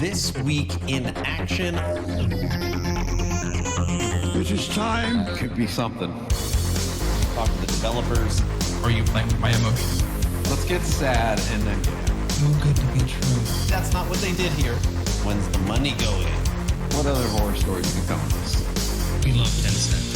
This Week in Action. This is time. Could be something. Talk to the developers. Are you playing with my emotions? Let's get sad and then get happy. Too good to be true. That's not what they did here. When's the money going? What other horror stories can come with this? We love Tencent.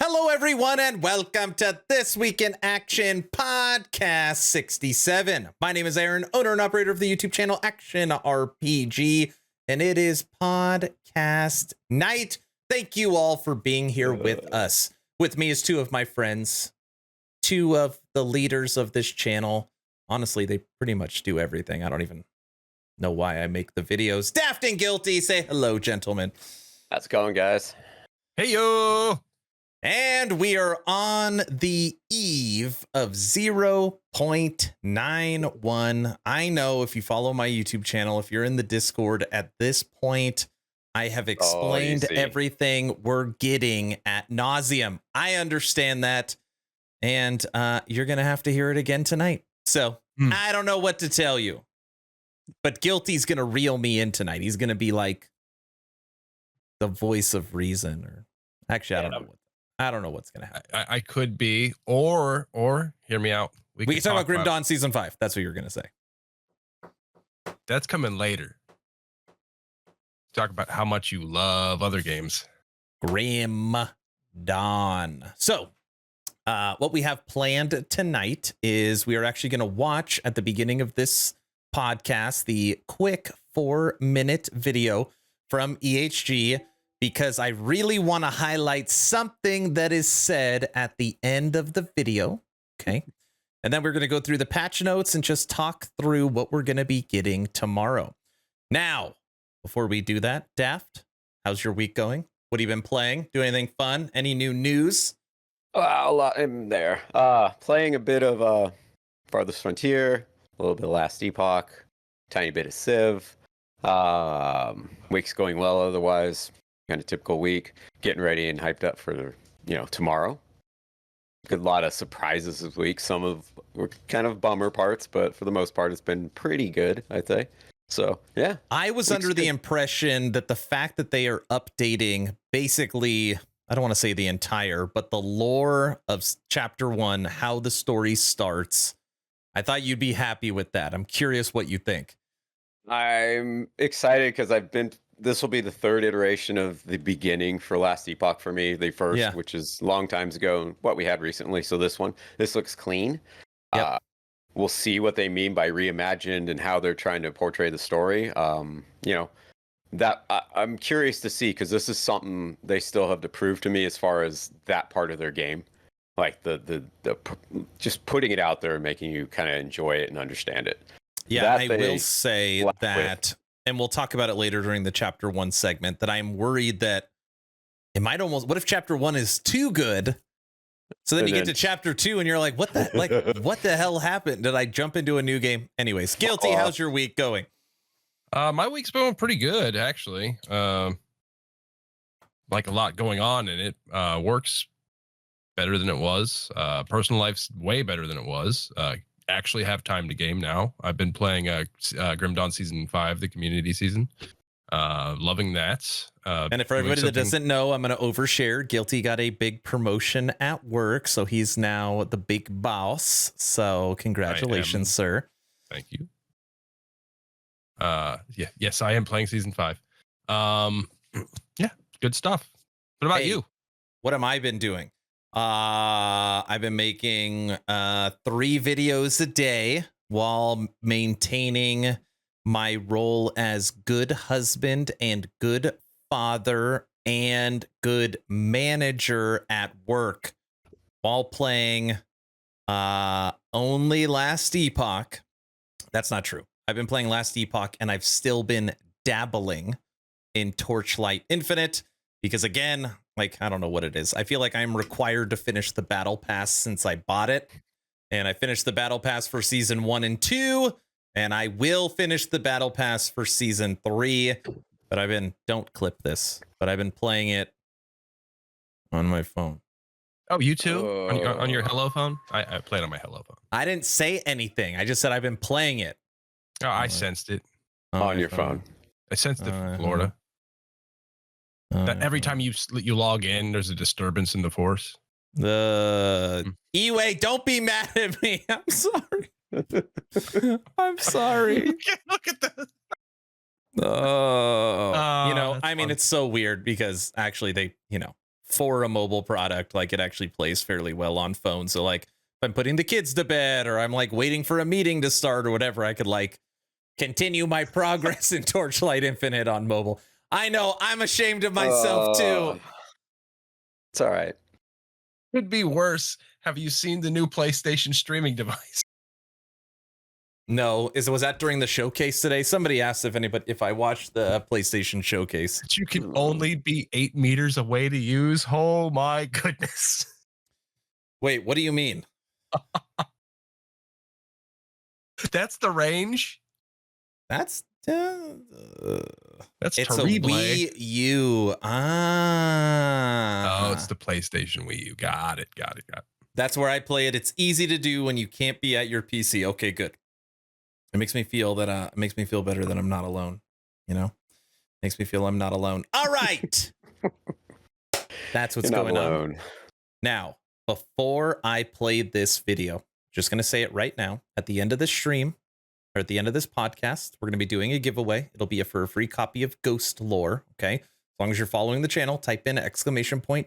Hello, everyone, and welcome to This Week in Action Podcast 67. My name is Aaron, owner and operator of the YouTube channel Action RPG, and it is podcast night. Thank you all for being here with us. With me is two of my friends, two of the leaders of this channel. Honestly, they pretty much do everything. I don't even know why I make the videos. Daft and Guilty, say hello, gentlemen. How's it going, guys? Hey, yo! And we are on the eve of 0.91. I know if you follow my YouTube channel, if you're in the Discord at this point, I have explained everything we're getting at nauseum. I understand that. And you're going to have to hear it again tonight. So I don't know what to tell you. But Guilty's going to reel me in tonight. He's going to be like the voice of reason. Or actually, I don't know what's going to happen. I could be, or hear me out. We can talk about Grim Dawn Season 5. That's what you're going to say. That's coming later. Talk about how much you love other games. Grim Dawn. So, what we have planned tonight is we are actually going to watch at the beginning of this podcast the quick 4-minute video from EHG, because I really want to highlight something that is said at the end of the video. Okay. And then we're going to go through the patch notes and just talk through what we're going to be getting tomorrow. Now, before we do that, Daft, how's your week going? What have you been playing? Do anything fun? Any new news? A lot in there. Playing a bit of Farthest Frontier, a little bit of Last Epoch, tiny bit of Civ. Week's going well otherwise. Kind of typical week. Getting ready and hyped up for tomorrow. A lot of surprises this week. Some of were kind of bummer parts, but for the most part, it's been pretty good, I'd say. So yeah, I was under the impression that the fact that they are updating basically, I don't want to say the entire, but the lore of chapter 1, how the story starts. I thought you'd be happy with that. I'm curious what you think. I'm excited because this will be the third iteration of the beginning for Last Epoch for me. The first, which is long times ago, and what we had recently. So this looks clean. Yep. We'll see what they mean by reimagined and how they're trying to portray the story. That I'm curious to see, because this is something they still have to prove to me as far as that part of their game. Like the just putting it out there and making you kind of enjoy it and understand it. Yeah, I will say that, and we'll talk about it later during the chapter 1 segment, that I'm worried that it might almost, what if chapter 1 is too good? So then you get to chapter 2 and you're like, what the hell happened? Did I jump into a new game? Anyways, Guilty, how's your week going? My week's going pretty good, actually. Like a lot going on in it. Works better than it was. Personal life's way better than it was. Actually have time to game now. I've been playing Grim Dawn Season 5, the community season. Loving that. And for everybody that doesn't know, I'm going to overshare. Guilty got a big promotion at work, so he's now the big boss. So congratulations, sir. Thank you. Yes, I am playing Season 5. Yeah, good stuff. What about you? What have I been doing? I've been making 3 videos a day while maintaining my role as good husband and good father and good manager at work, while playing only Last Epoch. That's not true. I've been playing Last Epoch, and I've still been dabbling in Torchlight Infinite, because again, like, I don't know what it is. I feel like I'm required to finish the battle pass since I bought it. And I finished the battle pass for season 1 and 2. And I will finish the battle pass for season 3. But don't clip this, but I've been playing it on my phone. Oh, you too? On your Hello phone? I played on my Hello phone. I didn't say anything. I just said I've been playing it. Oh, I sensed it. On your phone. I sensed it from Florida. That every time you log in, there's a disturbance in the force. Eway, don't be mad at me. I'm sorry. I'm sorry. Look at that. I mean, it's so weird because actually they, for a mobile product, like it actually plays fairly well on phone. So like if I'm putting the kids to bed or I'm like waiting for a meeting to start or whatever, I could like continue my progress in Torchlight Infinite on mobile. I know, I'm ashamed of myself too. It's all right. Could be worse. Have you seen the new PlayStation streaming device? No, was that during the showcase today? Somebody asked if I watched the PlayStation showcase. That you can only be 8 meters away to use. Oh my goodness. Wait, what do you mean? That's the range. That's it's a Wii U. Oh, it's the PlayStation Wii U. Got it. That's where I play it. It's easy to do when you can't be at your PC. Okay, good. It makes me feel better that I'm not alone. Makes me feel I'm not alone. All right. That's what's going on. Now, before I played this video, just going to say it right now, at the end of this stream, or at the end of this podcast, we're going to be doing a giveaway. It'll be for a free copy of Ghost Lore. Okay. As long as you're following the channel, type in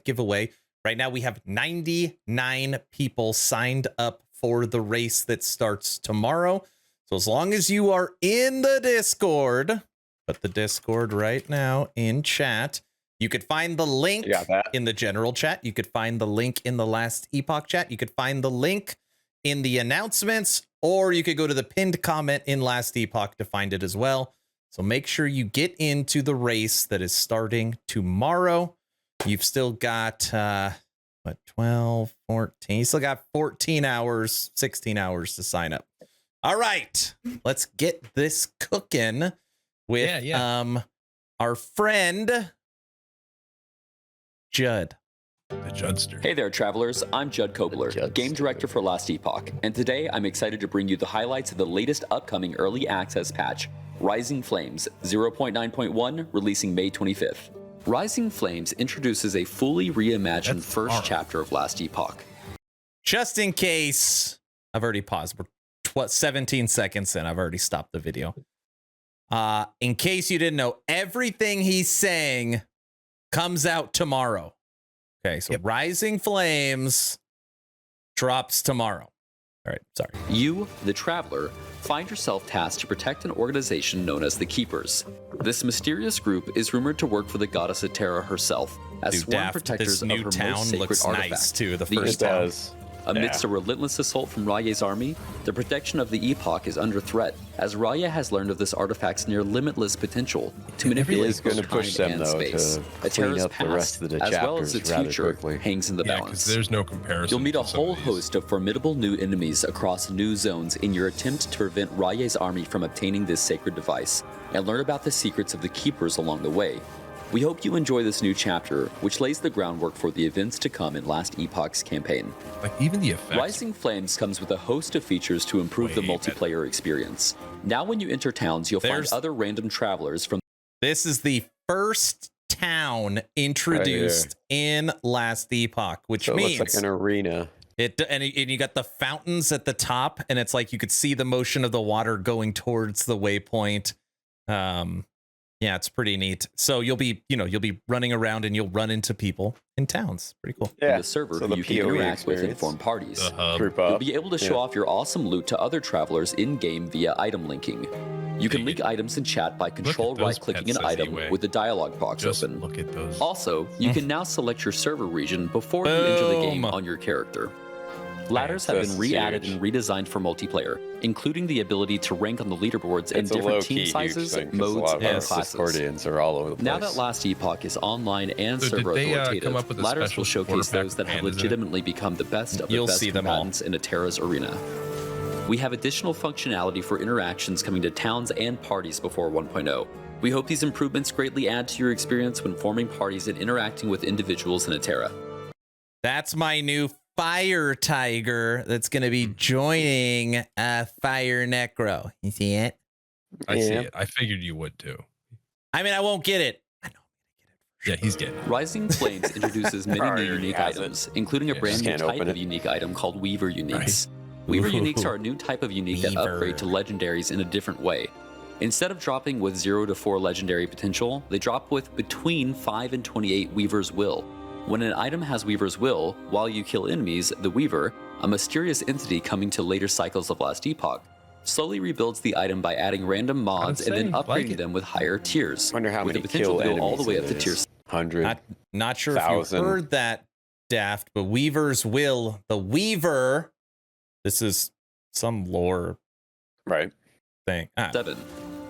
!giveaway. Right now, we have 99 people signed up for the race that starts tomorrow. So as long as you are in the Discord, put the Discord right now in chat. You could find the link in the general chat. You could find the link in the last Epoch chat. You could find the link in the announcements, or you could go to the pinned comment in last Epoch to find it as well. So make sure you get into the race that is starting tomorrow. You've still got 12, 14. You still got 14 hours, 16 hours to sign up. All right, let's get this cooking with our friend Judd. The Judster. Hey there, travelers. I'm Judd Kobler, game director for Last Epoch, and today I'm excited to bring you the highlights of the latest upcoming early access patch, Rising Flames 0.9.1, releasing May 25th. Rising Flames introduces a fully reimagined first chapter of Last Epoch. Just in case, I've already paused. We're 17 seconds in. I've already stopped the video. In case you didn't know, everything he's saying comes out tomorrow. Okay, so Rising Flames drops tomorrow. All right, sorry. You, the traveler, find yourself tasked to protect an organization known as the Keepers. This mysterious group is rumored to work for the goddess Atera herself as sworn protectors of her most sacred looks artifact. Nice too. The The first Epoch. town. Amidst a relentless assault from Raya's army, the protection of the Epoch is under threat, as Raya has learned of this artifact's near limitless potential to manipulate going to both push time them, and though, space. to clean Atera's up the rest past, of the as well as chapters its rather future, quickly. hangs in the Yeah, balance. because there's no comparison. You'll meet a to some whole of these. host of formidable new enemies across new zones in your attempt to prevent Raya's army from obtaining this sacred device, and learn about the secrets of the Keepers along the way. We hope you enjoy this new chapter, which lays the groundwork for the events to come in Last Epoch's campaign. Like even the effects. Rising Flames comes with a host of features to improve the Way multiplayer experience. Now when you enter towns, you'll find other random travelers from... This is the first town introduced in Last Epoch, which So it means looks like an arena. and you got the fountains at the top, and it's like you could see the motion of the water going towards the waypoint. Yeah, it's pretty neat. So you'll be running around and you'll run into people in towns. Pretty cool. in the server who you can PoE interact with and experience. form parties. Group You'll up. be able to show off your awesome loot to other travelers in-game via item linking. You can link items in chat by control those right-clicking pets an as item Eway. with the dialog box Just open. look at those. Also, you can now select your server region before you enter the game Boom. on your character. Ladders have been That's re-added huge. and redesigned for multiplayer, including the ability to rank on the leaderboards in It's a different low-key team huge sizes, thing, 'cause a modes, lot of and our classes. Discordians are all over the place. Now that Last Epoch is online and So did server they, come authoritative, up with a Ladders special will showcase quarterback those that have pandas in it? legitimately become the best of the You'll best see them all. combatants in Atera's arena. We have additional functionality for interactions coming to towns and parties before 1.0. We hope these improvements greatly add to your experience when forming parties and interacting with individuals in Atera. That's my new fire tiger that's going to be joining Fire Necro. You see it? I see it. I figured you would too. I mean, I won't get it. I know. Yeah, he's getting it. Rising Flames introduces many new unique items, including a brand new can't type open of it. unique item called Weaver Uniques. Right. Weaver Ooh. Uniques are a new type of unique that Weaver. upgrade to legendaries in a different way. Instead of dropping with 0 to 4 legendary potential, they drop with between 5 and 28 Weaver's Will. When an item has Weaver's Will, while you kill enemies, the Weaver, a mysterious entity coming to later cycles of Last Epoch, slowly rebuilds the item by adding random mods and then upgrading them with higher tiers. Wonder how with many the potential kill to go all the way up enemies to it tier is. 100. Not sure if you 1,000. heard that, Daft, but Weaver's Will, the Weaver, this is some lore Right. thing. 7.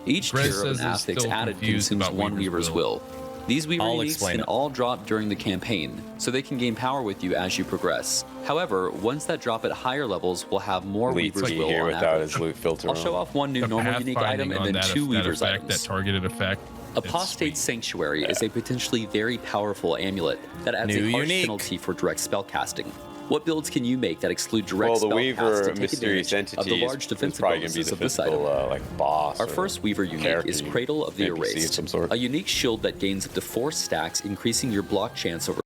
Each Greg tier of an says he's affix still added confused consumes about one Weaver's Weaver's Will. These Weaver I'll uniques explain can it. all drop during the campaign, so they can gain power with you as you progress. However, ones that drop at higher levels will have more Leads Weaver's me Will here on without average. his loot filter I'll on. show off one new The normal unique item pathfinding and then on two that Weaver's effect, items. that targeted effect. it's Apostate sweet. Sanctuary is a potentially very powerful amulet that adds New a harsh unique. penalty for direct spell casting. What builds can you make that exclude direct Well, the spell Weaver casts to take mysterious advantage entity of the large is defensive probably going to be bonuses the of this item? physical like boss. Our or first Weaver unique character is you- Cradle of the NPC of Erased, some sort. a unique shield that gains up to 4 stacks, increasing your block chance over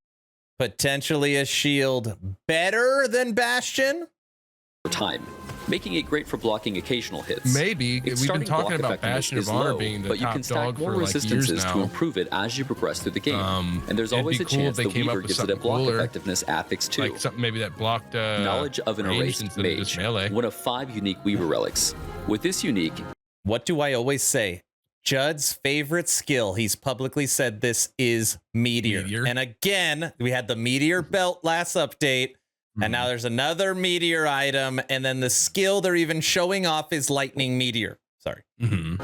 Potentially a shield better than Bastion. time, making it great for blocking occasional hits. Maybe Its we've been starting talking block about effectiveness Bastion of is Honor low, being the but you top can stack dog more for like years resistances to now. improve it as you progress through the game. And there's it'd always be a cool if chance they the came up Weaver with gives it a something block cooler, effectiveness affix too. Like something maybe that blocked Knowledge of an ranged Erased instead of just Mage, melee. one of 5 unique Weaver relics. With this unique, What do I always say? Judd's favorite skill, he's publicly said this, is Meteor. Meteor. And again, we had the Meteor belt last update, and now there's another Meteor item, and then the skill they're even showing off is Lightning Meteor. Sorry.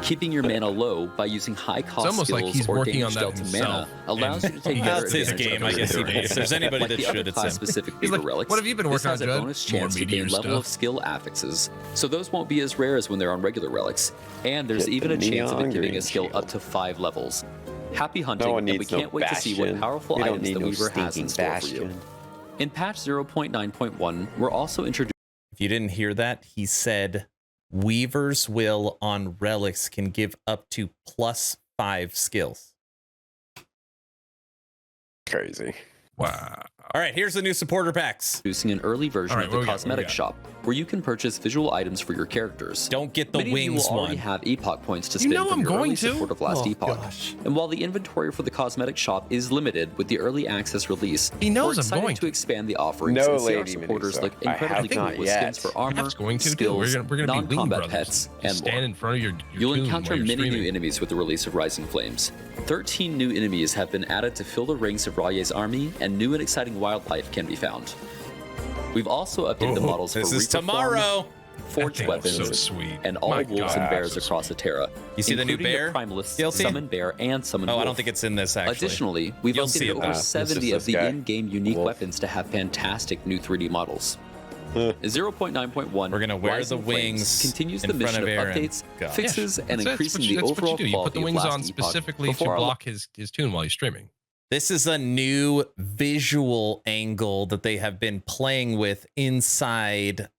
keeping your mana low by using high-cost almost like skills he's or working on damage that delta himself, mana allows you to take and- better Well, it's his advantage game. of I your guess he, abilities. if there's anybody Like that the should, other it's him. class-specific He's Weaver like, relics, "What have you been this working has on, a Judd?" bonus More chance to Meteor gain level of stuff. skill affixes, so those won't be as rare as when they're on regular relics. And there's Get even the a chance of it neon giving green a skill shield. up to 5 levels. Happy hunting, No one and we needs no can't wait to see what Bastion. powerful We don't items need the no Weaver has in stinking store for you. Bastion. In patch 0.9.1, we're also introducing If you didn't hear that, he said Weaver's Will on relics can give up to +5 skills. Crazy. Wow. All right, here's the new supporter packs. an early version All right, of the what we got? cosmetic shop, where you can purchase visual items for your characters. Don't get the Many of wings you will already one. have Epoch points to You spend know from I'm your early going to. support of Last Oh, Epoch. gosh. And while the inventory for the cosmetic shop is limited with the early access release, He knows we're I'm excited going to to. expand the offerings No and see our lady supporters minis, look though. I incredibly have cool not with yet. skins for armor, That's going to too. skills, We're gonna be wing non-combat brothers. pets, Just and stand more. in front of your You'll tomb encounter while you're many new streaming. enemies with the release of Rising Flames. 13 new enemies have been added to fill the ranks of Raye's army, and new and exciting wildlife can be found. We've also updated the models This for is Reaper form, tomorrow. forged That thing looks weapons, so sweet. and all My wolves God, and bears so across sweet. the Terra. You see the new including bear Primalist, DLC? Summon Bear, and Summon Oh, Wolf. I don't think it's in this actually. Additionally, we've You'll see updated it over now. 70 It's of just the this guy, in-game unique Wolf. weapons to have fantastic new 3D models. 0.9.1 We're gonna wear Rising the Flames wings continues in the front mission of of Aaron. updates, God. fixes, and That's increasing what the you overall do. You quality put the of wings Last on Epoch specifically to before our block his tune while he's streaming. This is a new visual angle that they have been playing with inside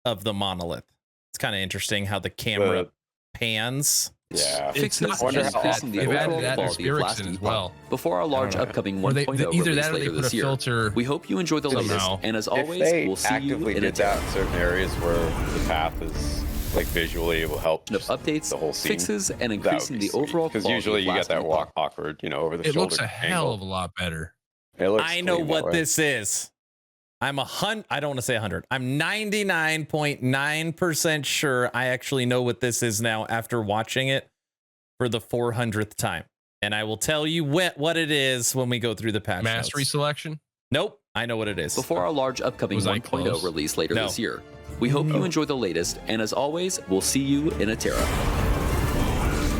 of the monolith. It's kind of interesting how the camera The- pans. Yeah. Fixes not wonder and how increasing the they've added overall that quality of Last Ericsson as Epoch well. before our large I don't know. upcoming Or 1.0 either release that or they later put a this year. filter We hope you enjoy the latest, somehow. and as If always, they we'll see you actively in a did that in certain areas where the path is like visually, it will help of updates, the whole scene. fixes, and increasing the overall Because quality usually of you Last get that Epoch. walk awkward, over the It shoulder. looks a hell angle. of a lot better. It looks I know clean that what way. this is. I don't want to say 100. I'm 99.9% sure I actually know what this is now after watching it for the 400th time. And I will tell you what it is when we go through the patch Mastery notes. selection. Nope, I know what it is. Before our large upcoming Was I 1.0 close? release later No. this year. We hope you enjoy the latest, and as always, we'll see you in a Terra.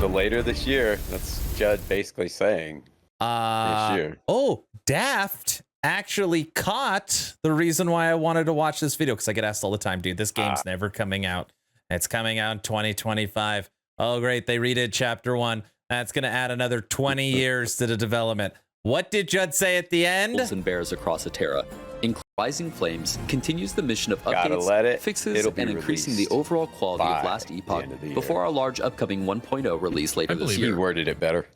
The later this year, that's Judd basically saying. This year. Oh, Daft actually caught the reason why I wanted to watch this video, because I get asked all the time, dude, this game's never coming out. It's coming out in 2025. Oh, great. They redid chapter 1. That's going to add another 20 years to the development. What did Judd say at the end? and bears across Atera. Rising Flames continues the mission of Gotta updates, let it. fixes, It'll be and increasing the released overall quality of by Last the Epoch end of the year. before our large upcoming 1.0 release later this believe year. You worded it better.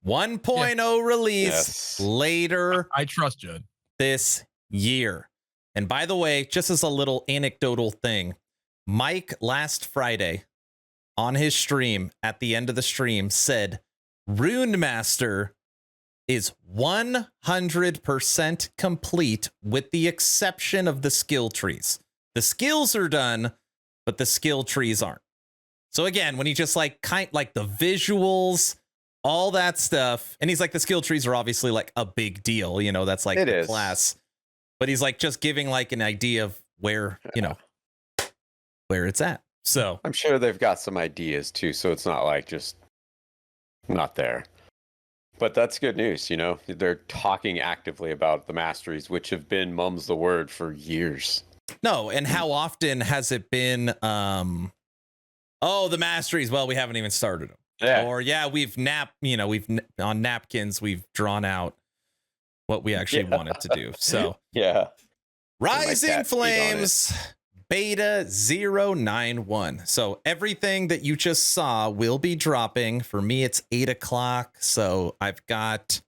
1.0 release Yes. later I trust Judd. this year. And by the way, just as a little anecdotal thing, Mike last Friday on his stream at the end of the stream said Rune Master is 100% complete with the exception of the skill trees. The skills are done, but the skill trees aren't. So again, when he just like the visuals, all that stuff, and he's like, the skill trees are obviously like a big deal, you know, that's like the class. But he's like just giving like an idea of where, you know, where it's at. So I'm sure they've got some ideas too, so it's not like just not there. But that's good news, you know. They're talking actively about the masteries, which have been mum's the word for years. no, and how often has it been the masteries, well, we haven't even started them. Yeah. Or we've on napkins we've drawn out what we actually wanted to do. So Yeah. Rising cat peed on it. Flames Beta 091. So everything that you just saw will be dropping. For me, it's 8 o'clock. So I've got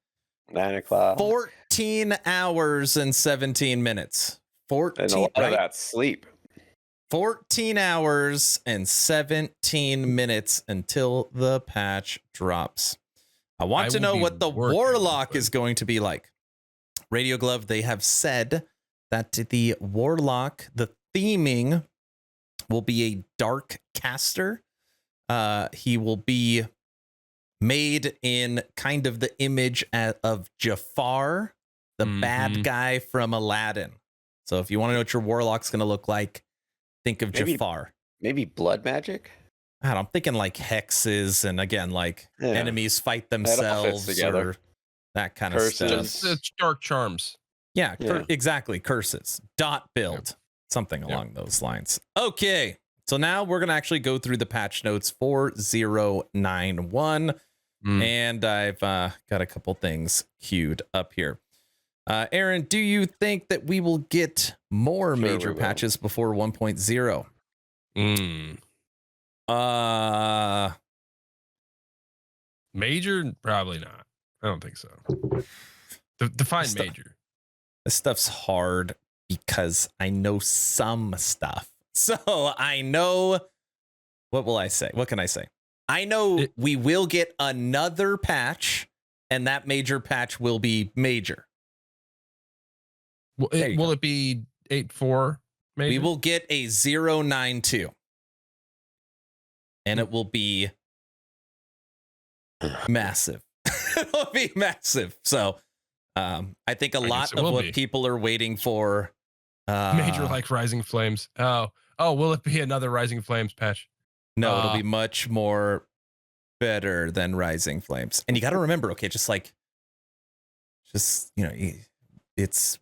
9 o'clock. 14 hours and 17 minutes. And a 14, lot of right? that sleep. 14 hours and 17 minutes until the patch drops. I want to will know be what the working, Warlock but- is going to be like. Radio Glove, they have said that the Warlock, the theming will be a dark caster. He will be made in kind of the image of Jafar, the bad guy from Aladdin. So if you want to know what your Warlock's going to look like, think of Maybe- Jafar. Maybe blood magic? I don't know, I'm thinking like hexes and again, like Yeah. enemies fight all fits themselves together. or that kind of Curses. stuff. Just dark charms. Yeah, Yeah. exactly. Curses. Dot build. Something along those lines. Okay. So now we're going to actually go through the patch notes for 091. And I've got a couple things queued up here. Aaron, do you think that we will get more Sure major we will. patches before 1.0? Major? Probably not. I don't think so. Define Stuff. major. This stuff's hard because I know some stuff. So I know, what will I say? What can I say? I know we will get another patch, and that major patch will be major. There you Will go. it be 8.4? Major? We will get a 092. And it will be massive. It'll be massive. So I think a lot it of will what be. people are waiting for. Major like Rising Flames. Oh, will it be another Rising Flames patch? No, it'll be much more better than Rising Flames. And you got to remember, okay,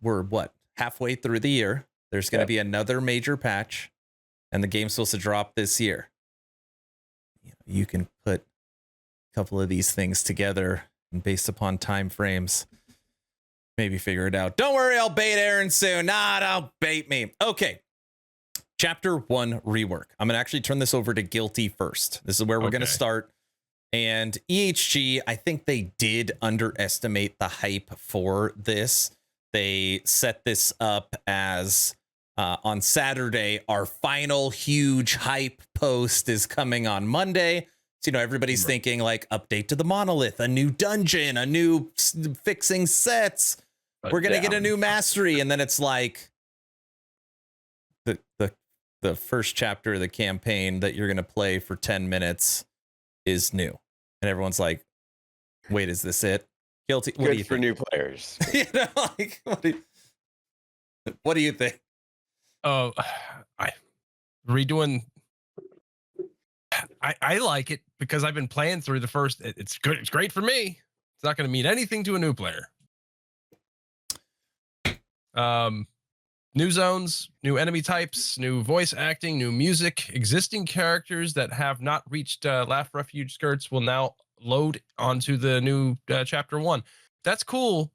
we're what, halfway through the year. There's going to be another major patch, and the game's supposed to drop this year. You can put a couple of these things together, and based upon time frames, maybe figure it out. Don't worry, I'll bait Aaron soon. Nah, don't bait me. Okay. Chapter 1 rework. I'm going to actually turn this over to Guilty first. This is where we're going to start. And EHG, I think they did underestimate the hype for this. They set this up as on Saturday, our final huge hype post is coming on Monday. So, everybody's thinking like update to the Monolith, a new dungeon, a new fixing sets. We're going to get a new mastery. And then it's like the first chapter of the campaign that you're going to play for 10 minutes is new. And everyone's like, wait, is this it? Guilty. What do you Good for think? new players. Like, what do you think? Oh, I like it because I've been playing through the first. It's good. It's great for me. It's not going to mean anything to a new player. New zones, new enemy types, new voice acting, new music, existing characters that have not reached Laugh Refuge skirts will now load onto the new chapter 1. that's cool.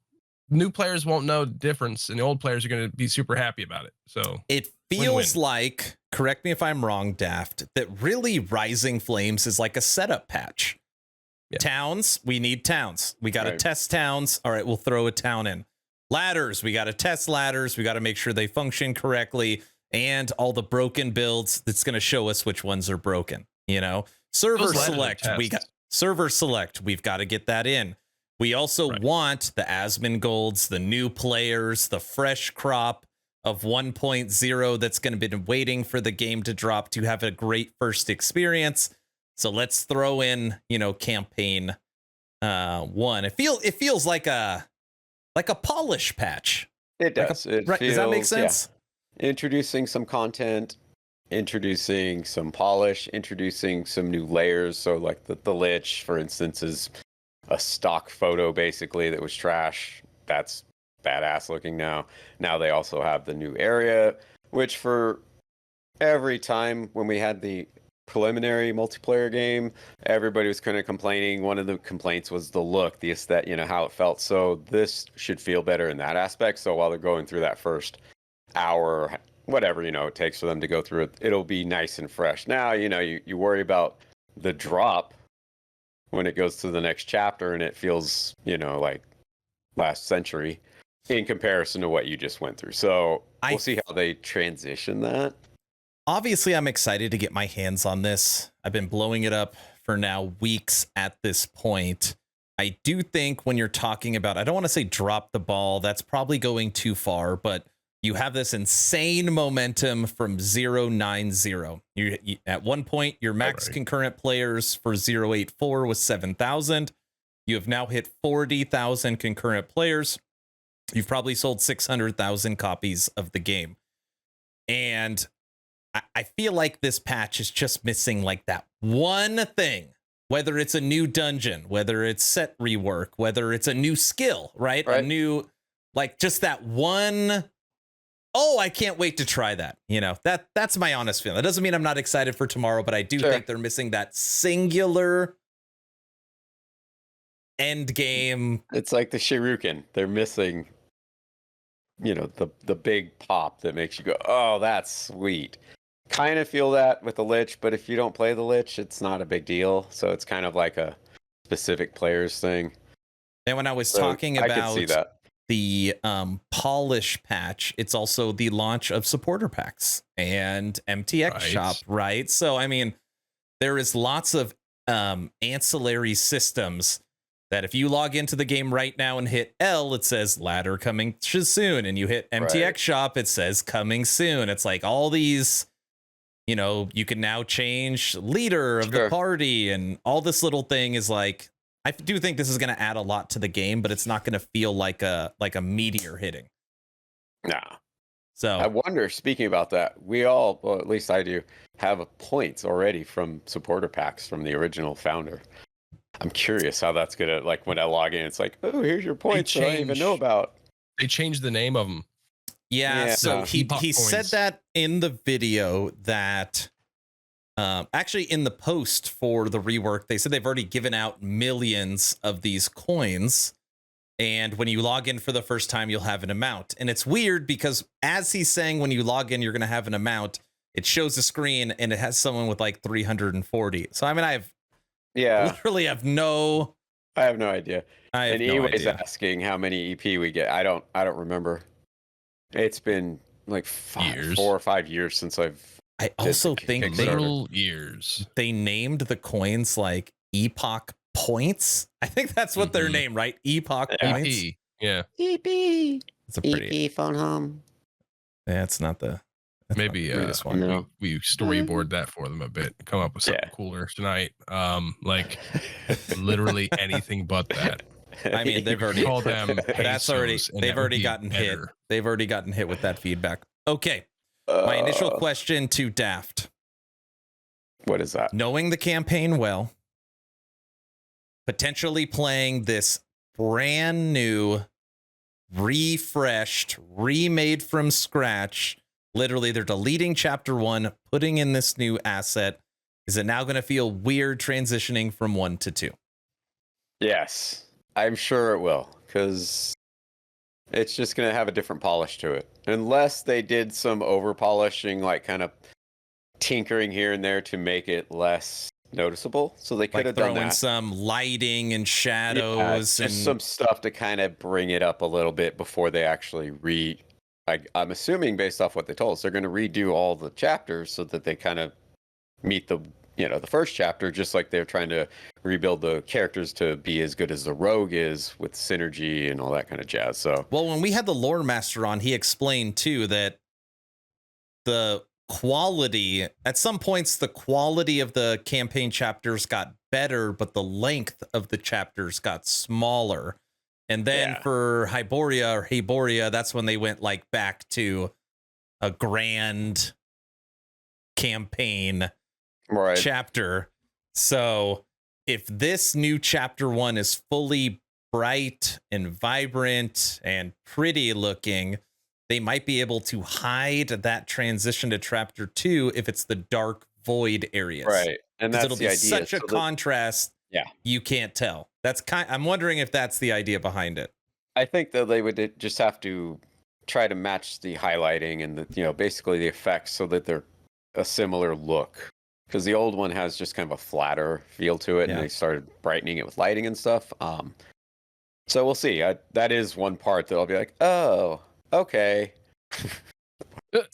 New players won't know the difference, and the old players are going to be super happy about it. So it feels like, correct me if I'm wrong, Daft, that really Rising Flames is like a setup patch. Yeah. Towns, we need towns. We got to test towns. All right, we'll throw a town in. Ladders, we got to test ladders. We got to make sure they function correctly. And all the broken builds, that's going to show us which ones are broken. You know, server select, we've got to get that in. We also want the Asmon golds, the new players, the fresh crop of 1.0 that's going to be waiting for the game to drop to have a great first experience. So let's throw in, you know, campaign 1. It feels like a polish patch. It does. Does that make sense? Yeah. Introducing some content, introducing some polish, introducing some new layers. So like the Lich, for instance, is a stock photo basically that was trash. That's badass looking now. Now they also have the new area, which for every time when we had the preliminary multiplayer game, everybody was kind of complaining. One of the complaints was the look, the aesthetic, you know, how it felt. So this should feel better in that aspect. So while they're going through that first hour, whatever, you know, it takes for them to go through it, it'll be nice and fresh. Now, you know, you worry about the drop when it goes to the next chapter and it feels, you know, like last century in comparison to what you just went through. So we'll see how they transition that. Obviously, I'm excited to get my hands on this. I've been blowing it up for now weeks at this point. I do think when you're talking about, I don't want to say drop the ball, that's probably going too far, but you have this insane momentum from 090. You at one point, your max concurrent players for 084 was 7,000. You have now hit 40,000 concurrent players. You've probably sold 600,000 copies of the game. And I feel like this patch is just missing like that one thing, whether it's a new dungeon, whether it's set rework, whether it's a new skill, right? A new, like just that one. Oh, I can't wait to try that. You know, that's my honest feeling. That doesn't mean I'm not excited for tomorrow, but I do think they're missing that singular end game. It's like the Shuriken. They're missing, you know, the big pop that makes you go, oh, that's sweet. Kind of feel that with the Lich, but if you don't play the Lich, it's not a big deal. So it's kind of like a specific players thing. And when I was talking about I could see that. The polish patch, it's also the launch of supporter packs and MTX shop, right? So I mean, there is lots of ancillary systems that if you log into the game right now and hit L, it says ladder coming soon, and you hit MTX shop, it says coming soon. It's like all these, you know, you can now change leader of the party, and all this little thing is like, I do think this is going to add a lot to the game, but it's not going to feel like a meteor hitting. Nah. So I wonder, speaking about that, we all, well, at least I do, have points already from supporter packs from the original founder. I'm curious how that's going to, like when I log in, it's like, oh, here's your points that I didn't even know about. They changed the name of them. Yeah, so he said that in the video that actually in the post for the rework, they said they've already given out millions of these coins. And when you log in for the first time, you'll have an amount. And it's weird because as he's saying, when you log in, you're going to have an amount. It shows the screen and it has someone with like 340. So, I mean, I literally have no idea. And Eway's asking how many EP we get. I don't remember. It's been like 4 or 5 years since I also think they named the coins like Epoch points. I think that's what they're named, right? Epoch points. Yeah. EP. It's a pretty EP phone home. Yeah, it's not the maybe one. We storyboard that for them a bit. Come up with something cooler tonight. Like literally anything but that. I mean, they've already called them. They've already gotten hit. They've already gotten hit with that feedback. Okay. My initial question to Daft. What is that? Knowing the campaign well, potentially playing this brand new, refreshed, remade from scratch. Literally, they're deleting chapter 1, putting in this new asset. Is it now going to feel weird transitioning from 1 to 2? Yes. I'm sure it will, because it's just going to have a different polish to it. Unless they did some over polishing, like kind of tinkering here and there to make it less noticeable. So they could Like have done throwing that. some lighting and Yeah, shadows and just some stuff to kind of bring it up a little bit before they actually I'm assuming based off what they told us, they're going to redo all the chapters so that they kind of meet the first chapter, just like they're trying to rebuild the characters to be as good as the rogue is with synergy and all that kind of jazz. So, well, when we had the lore master on, he explained too that the quality, at some points, the quality of the campaign chapters got better, but the length of the chapters got smaller. And then Yeah. for Hyboria, that's when they went like back to a grand campaign right. chapter. So if this new chapter 1 is fully bright and vibrant and pretty looking, they might be able to hide that transition to chapter 2 if it's the dark void areas. Right. And Because that's it'll the be idea. such a So that- contrast. Yeah. You can't tell. I'm wondering if that's the idea behind it. I think that they would just have to try to match the highlighting and basically the effects so that they're a similar look. Because the old one has just kind of a flatter feel to it, Yeah. and they started brightening it with lighting and stuff. So we'll see. That is one part that I'll be like, oh, okay.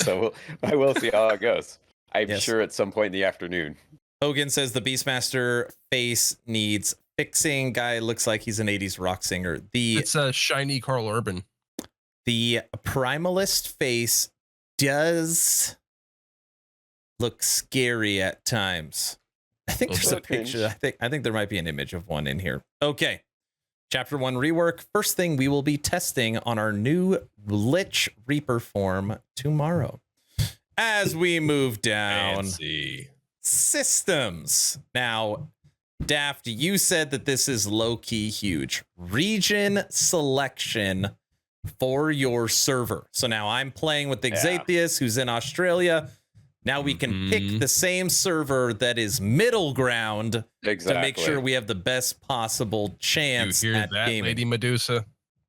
So I will see how it goes. I'm Yes. sure at some point in the afternoon. Hogan says the Beastmaster face needs fixing. Guy looks like he's an 80s rock singer. It's a shiny Carl Urban. The Primalist face does look scary at times. I think there's a picture. I think there might be an image of one in here. Okay. Chapter 1 rework. First thing we will be testing on our new Lich Reaper form tomorrow. As we move down, Fancy. systems. Now, Daft, you said that this is low-key huge. Region selection for your server. So now I'm playing with Exatheus, who's in Australia. Now we can pick the same server that is middle ground Exactly. to make sure we have the best possible chance You hear at that, gaming. Lady Medusa?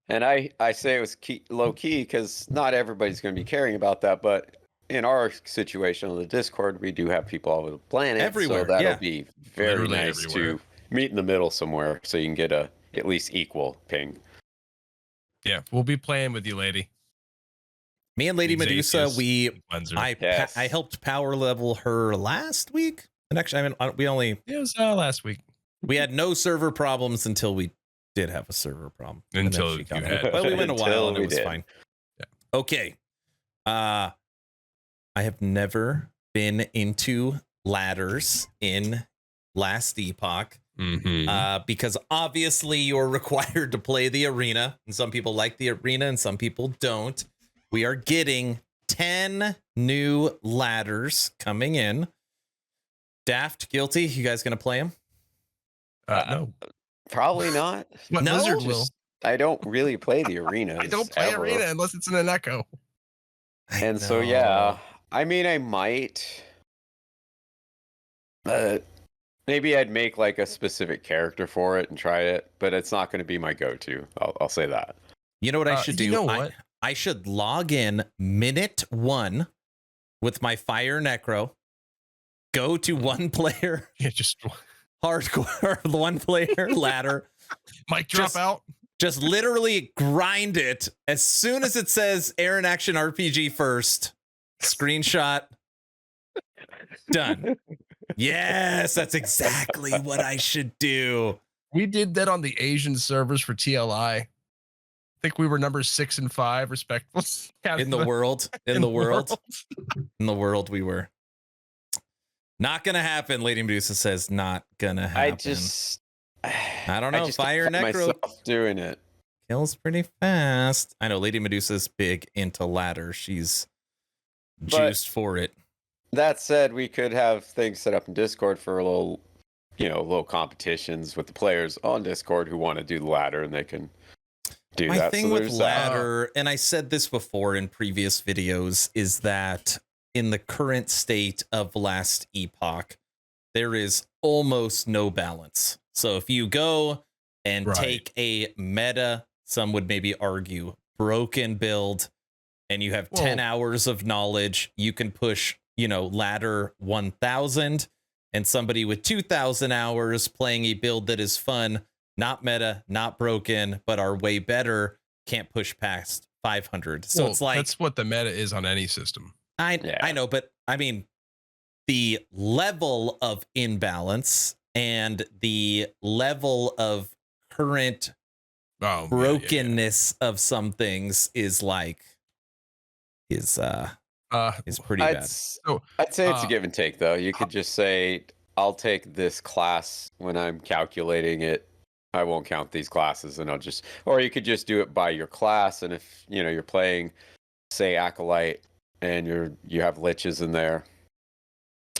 And I say it was low key because not everybody's going to be caring about that. But in our situation on the Discord, we do have people all over the planet. Everywhere, So that'll yeah. be very Literally nice everywhere. to meet in the middle somewhere so you can get at least equal ping. Yeah, we'll be playing with you, lady. Me and Lady Medusa, Exatheus, Cleanser. Yes. I helped power level her last week. And actually, It was last week. we had no server problems until we did have a server problem. And then Until she got you it. had- But we went a while Until and it we was did. fine. Yeah. Okay. I have never been into ladders in Last Epoch. Because obviously you're required to play the arena, and some people like the arena and some people don't. We are getting 10 new ladders coming in. Daft, Guilty, you guys gonna play them? No. Probably not. But No? Blizzard will. Just, I don't really play the arenas. I don't play ever. arena unless it's in an echo. And so, yeah, I mean, I might. Maybe I'd make like a specific character for it and try it, but it's not going to be my go-to. I'll say that. You know what I should do? You know what? I should log in minute 1 with my Fire Necro, go to one player Yeah, just hardcore, one player ladder, mic drop Just- out. just literally grind it as soon as it says Aaron Action RPG first. Screenshot. Done. Yes, that's exactly what I should do. We did that on the Asian servers for TLI. I think we were numbers 6 and 5, respectively. In the world, in the world, we were. Not gonna happen. Lady Medusa says not gonna happen. I don't know. just Fire can't find Necro myself doing it. kills pretty fast. I know Lady Medusa's big into ladder. She's But- juiced for it. That said, we could have things set up in Discord for a little competitions with the players on Discord who want to do the ladder, and they can do My that. thing So with there's that. ladder, and I said this before in previous videos, is that in the current state of Last Epoch, there is almost no balance. So if you go and Right. take a meta, some would maybe argue, broken build, and you have 10 hours of knowledge, you can push, ladder 1000, and somebody with 2000 hours playing a build that is fun, not meta, not broken, but are way better, can't push past 500. So it's like, that's what the meta is on any system. I know, but I mean, the level of imbalance and the level of current brokenness of some things is pretty bad. I'd say it's a give and take, though. You could just say, I'll take this class when I'm calculating it. I won't count these classes, and or you could just do it by your class. And if you're playing, say, Acolyte, and you have liches in there,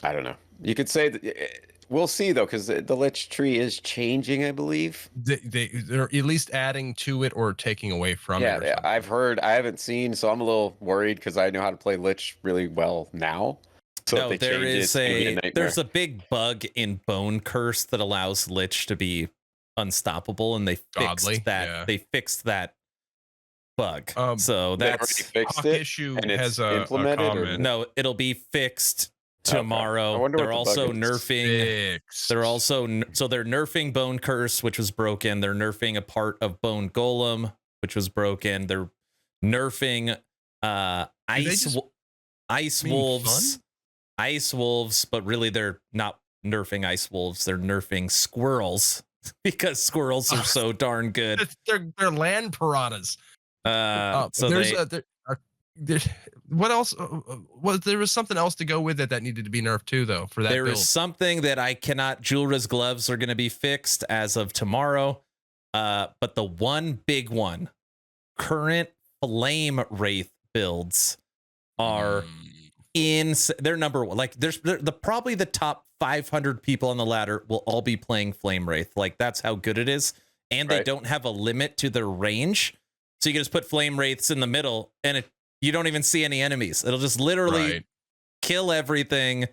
I don't know. You could say that. We'll see, though, because the lich tree is changing, I believe. They're at least adding to it or taking away from it. Yeah, I've heard. I haven't seen, so I'm a little worried because I know how to play lich really well now. So No, there's a big bug in Bone Curse that allows lich to be unstoppable, and they fixed that. Yeah. They fixed that bug. So they that's already fixed it. Issue and has it's implemented. comment. No, it'll be fixed tomorrow. I wonder They're what the also bug is. nerfing. They're also so they're nerfing Bone Curse, which was broken. They're nerfing a part of Bone Golem, which was broken. They're nerfing Ice Wolves. Ice Wolves, but really they're not nerfing Ice Wolves. They're nerfing Squirrels because squirrels are so darn good. They're land piranhas. So what else? There was something else to go with it that needed to be nerfed too, though. For that, there build. is something that I cannot. Julra's gloves are going to be fixed as of tomorrow. But the one big one, current Flame Wraith builds are they're number one. Like they're probably the top 500 people on the ladder will all be playing Flame Wraith. Like that's how good it is, and they don't have a limit to their range, so you can just put Flame Wraiths in the middle, and you don't even see any enemies. It'll just literally kill everything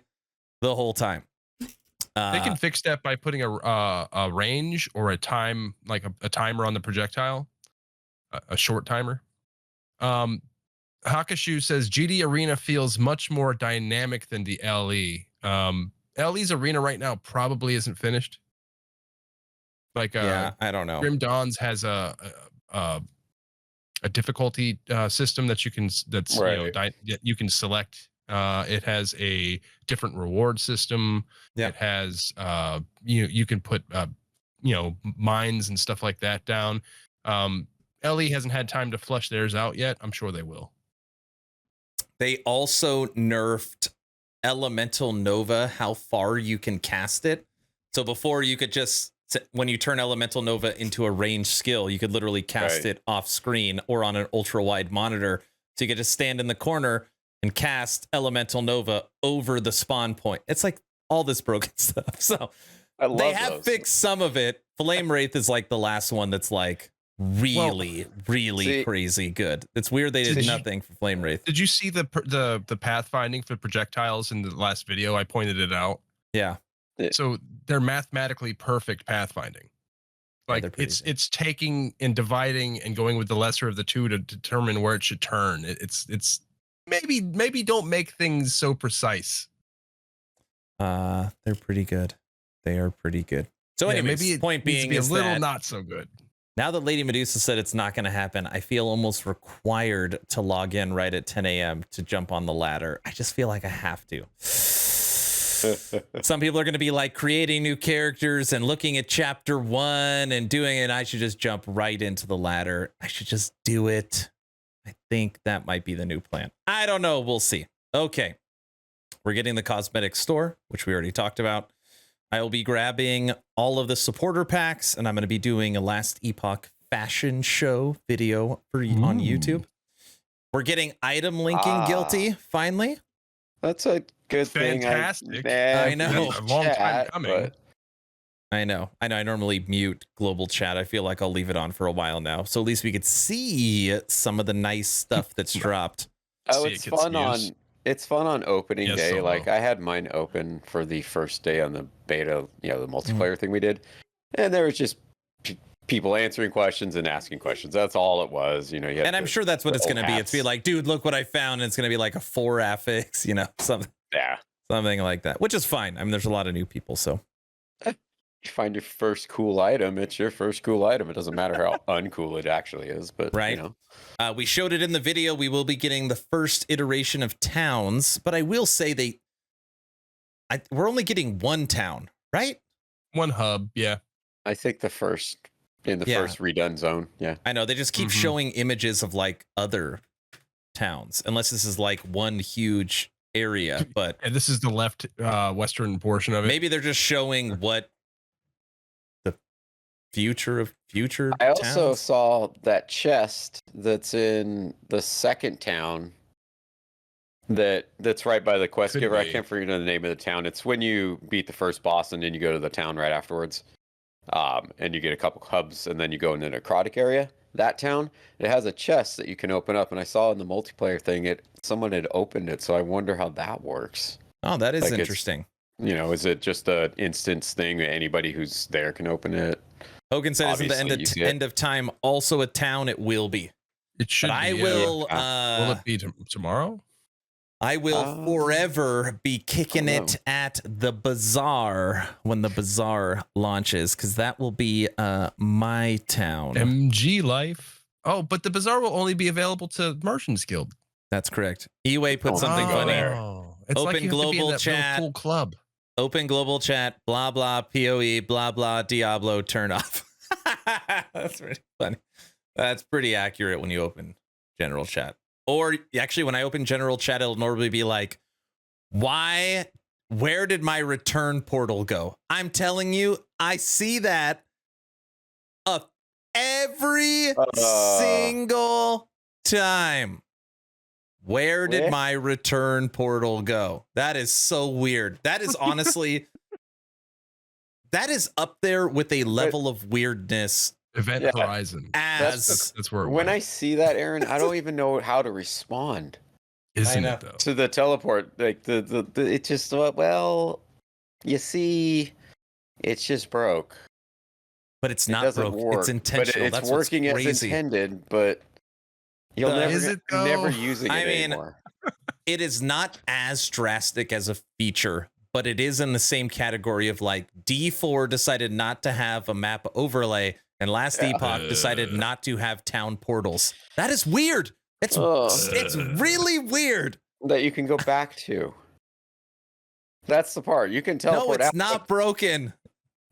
the whole time. They can fix that by putting a range or a time, like a timer on the projectile, a short timer. Hakashu says GD Arena feels much more dynamic than the LE. LE's arena right now probably isn't finished. Like I don't know. Grim Dawns has a difficulty system that you can you can select. It has a different reward system. It has you can put mines and stuff like that down. LE hasn't had time to flush theirs out yet. I'm sure they will. They also nerfed Elemental Nova, how far you can cast it. So before you could just, when you turn Elemental Nova into a ranged skill, you could literally cast it off screen or on an ultra wide monitor. So you could just stand in the corner and cast Elemental Nova over the spawn point. It's like all this broken stuff. So they have fixed some of it. Flame Wraith is like the last one that's like really crazy good. It's weird they did nothing for Flame Wraith. Did you see the pathfinding for projectiles in the last video? I pointed it out. Yeah. So they're mathematically perfect pathfinding. Like it's taking and dividing and going with the lesser of the two to determine where it should turn. It's maybe don't make things so precise. They're pretty good. They are pretty good. So anyways, maybe point being is a little that not so good. Now that Lady Medusa said it's not going to happen, I feel almost required to log in right at 10 a.m. to jump on the ladder. I just feel like I have to. Some people are going to be like creating new characters and looking at chapter 1 and doing it. I should just jump right into the ladder. I should just do it. I think that might be the new plan. I don't know. We'll see. Okay. We're getting the cosmetic store, which we already talked about. I will be grabbing all of the supporter packs, and I'm going to be doing a Last Epoch fashion show video on YouTube. We're getting item linking guilty, finally. That's a good Fantastic. thing. I know. A long time coming. I know. I normally mute global chat. I feel like I'll leave it on for a while now. So at least we could see some of the nice stuff that's dropped. Oh, it's fun on opening day. Like I had mine open for the first day on the beta, the multiplayer thing we did. And there was just people answering questions and asking questions. That's all it was. You know, you had And I'm sure that's what it's going to be. It's be like, dude, look what I found. And it's going to be like a 4 affix, you know, something like that, which is fine. I mean, there's a lot of new people, so. You find your first cool item, it's your first cool item. It doesn't matter how uncool it actually is, but right. You know. We showed it in the video. We will be getting the first iteration of towns, but I will say we're only getting one town, right? One hub, yeah. I think the first first redone zone, yeah. I know they just keep showing images of like other towns, unless this is like one huge area. But and this is the left western portion of it. Maybe they're just showing what the future I also towns. saw that chest that's in the second town that's right by the quest giver. I can't remember the name of the town. It's when you beat the first boss and then you go to the town right afterwards. And you get a couple hubs and then you go into the necrotic area. That town, it has a chest that you can open up, and I saw in the multiplayer thing someone had opened it, so I wonder how that works. Oh, that is interesting. You know, is it just an instance thing that anybody who's there can open it? Hogan said, "Isn't the end of time also a town?" It will be. It should. But I will. Will it be tomorrow? I will forever be kicking it at the bazaar when the bazaar launches, because that will be my town. MG life. Oh, but the bazaar will only be available to Merchants Guild. That's correct. Eway put something funny. It's open like you global have to be in that chat. cool club. Open global chat. Blah blah POE. Blah blah Diablo. Turn off. That's pretty funny. That's pretty accurate when you open general chat. Or actually, when I open general chat, it'll normally be like, where did my return portal go? I'm telling you, I see that every single time. Where did my return portal go? That is so weird. That is honestly, that is up there with a level of weirdness. Event Horizon. That's where when I see that, Aaron, I don't even know how to respond. Isn't it though? To the teleport, like the it just you see, it's just broke. But it's not broke. Work, it's intentional. But it's working as intended, but you'll never using it anymore. It is not as drastic as a feature, but it is in the same category of like D4 decided not to have a map overlay. And last Epoch decided not to have town portals. That is weird. It's really weird. That you can go back to. That's the part. You can teleport. No, it's not broken.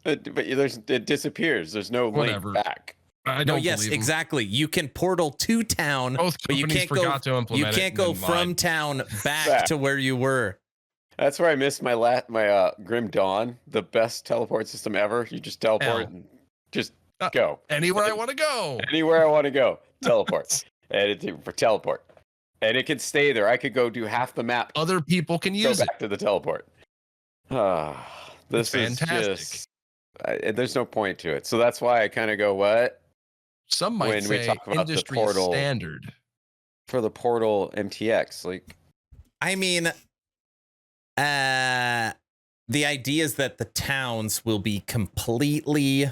But it disappears. There's no link back. I don't. Yes, exactly. You can portal to town, but you can't go. You can't go from town back to where you were. That's where I missed my Grim Dawn, the best teleport system ever. You just teleport and just go anywhere I want to go. Anywhere I want to go, teleport. For teleport, and it can stay there. I could go do half the map. Other people can use it. Go back to the teleport. This is fantastic. There's no point to it, so that's why I kind of go what. Some might when say we talk about industry the portal standard for the portal MTX. Like, I mean, the idea is that the towns will be completely.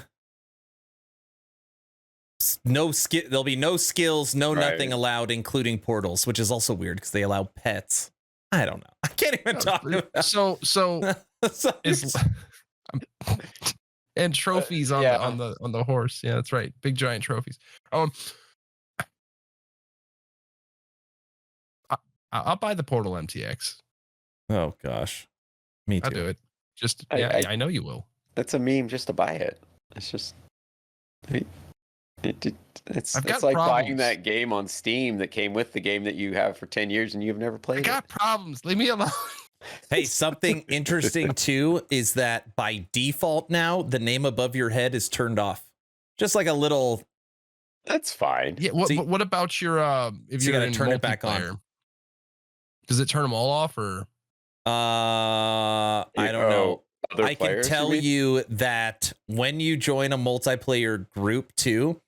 No skill. There'll be no skills, nothing allowed, including portals, which is also weird because they allow pets. I don't know. I can't even talk about. So is and trophies on the horse. Yeah, that's right. Big giant trophies. I'll buy the portal MTX. Oh gosh, me too. I'll do it. Just I know you will. That's a meme just to buy it. It's just. It's like buying that game on Steam that came with the game that you have for 10 years and you've never played. I got problems. Leave me alone. Hey, something interesting too is that by default now the name above your head is turned off. Just like a little. That's fine. Yeah. What about your if you you're gotta turn it back on? Does it turn them all off or? I don't know. I can tell you that when you join a multiplayer group too,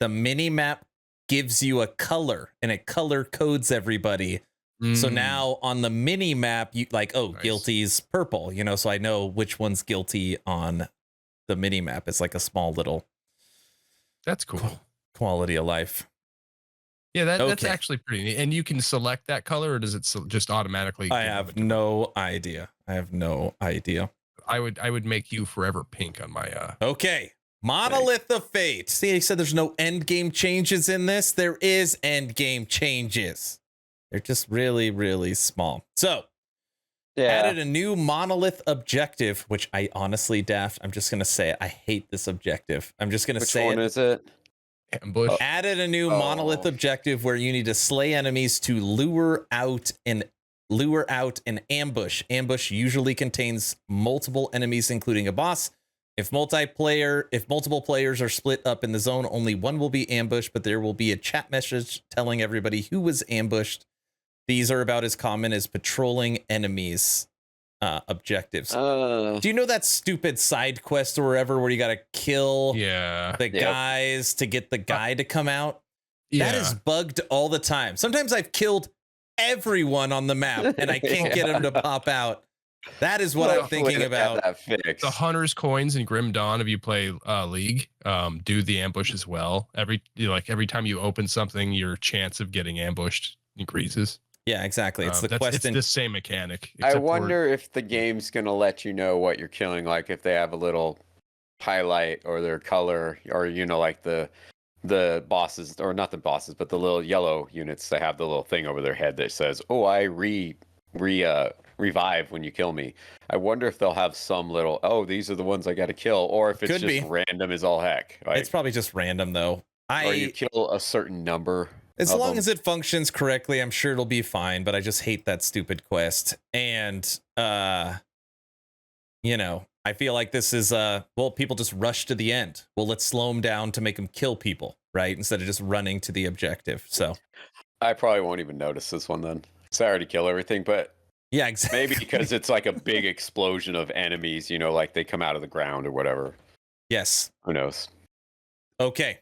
the mini map gives you a color and it color codes everybody. So now on the mini map, you like, guilty's purple, so I know which one's guilty on the mini map. It's like a small little That's cool. Quality of life. Yeah, that's Okay. actually pretty neat. And you can select that color, or does it just automatically? I give have you a no idea. I would make you forever pink on my Okay. Monolith of Fate. See, he said there's no end game changes in this. There is end game changes. They're just really, really small. So, added a new monolith objective, which I honestly, Daft, I'm just going to say it. I hate this objective. I'm just going to say Which one is it? ambush. Added a new monolith objective where you need to slay enemies to lure out an ambush. Ambush usually contains multiple enemies, including a boss. If multiple players are split up in the zone, only one will be ambushed, but there will be a chat message telling everybody who was ambushed. These are about as common as patrolling enemies objectives. Do you know that stupid side quest or wherever where you got to kill the guys to get the guy to come out? That is bugged all the time. Sometimes I've killed everyone on the map and I can't get them to pop out. That is what I'm thinking about. The Hunter's Coins in Grim Dawn, if you play League, do the ambush as well. Every time you open something, your chance of getting ambushed increases. Yeah, exactly. It's the quest. It's the same mechanic. I wonder if the game's gonna let you know what you're killing, like if they have a little highlight or their color, or like the bosses, or not the bosses, but the little yellow units. They have the little thing over their head that says, "Oh, I revive when you kill me." I wonder if they'll have some little, "Oh, these are the ones I got to kill," or if it's just random as all heck. Like, it's probably just random though. Or you kill a certain number. As long as it functions correctly, I'm sure it'll be fine, but I just hate that stupid quest. And, I feel like this is, people just rush to the end. Well, let's slow them down to make them kill people, right? Instead of just running to the objective. So I probably won't even notice this one then. So I already kill everything, but yeah, exactly. Maybe because it's like a big explosion of enemies, like they come out of the ground or whatever. Yes. Who knows? Okay.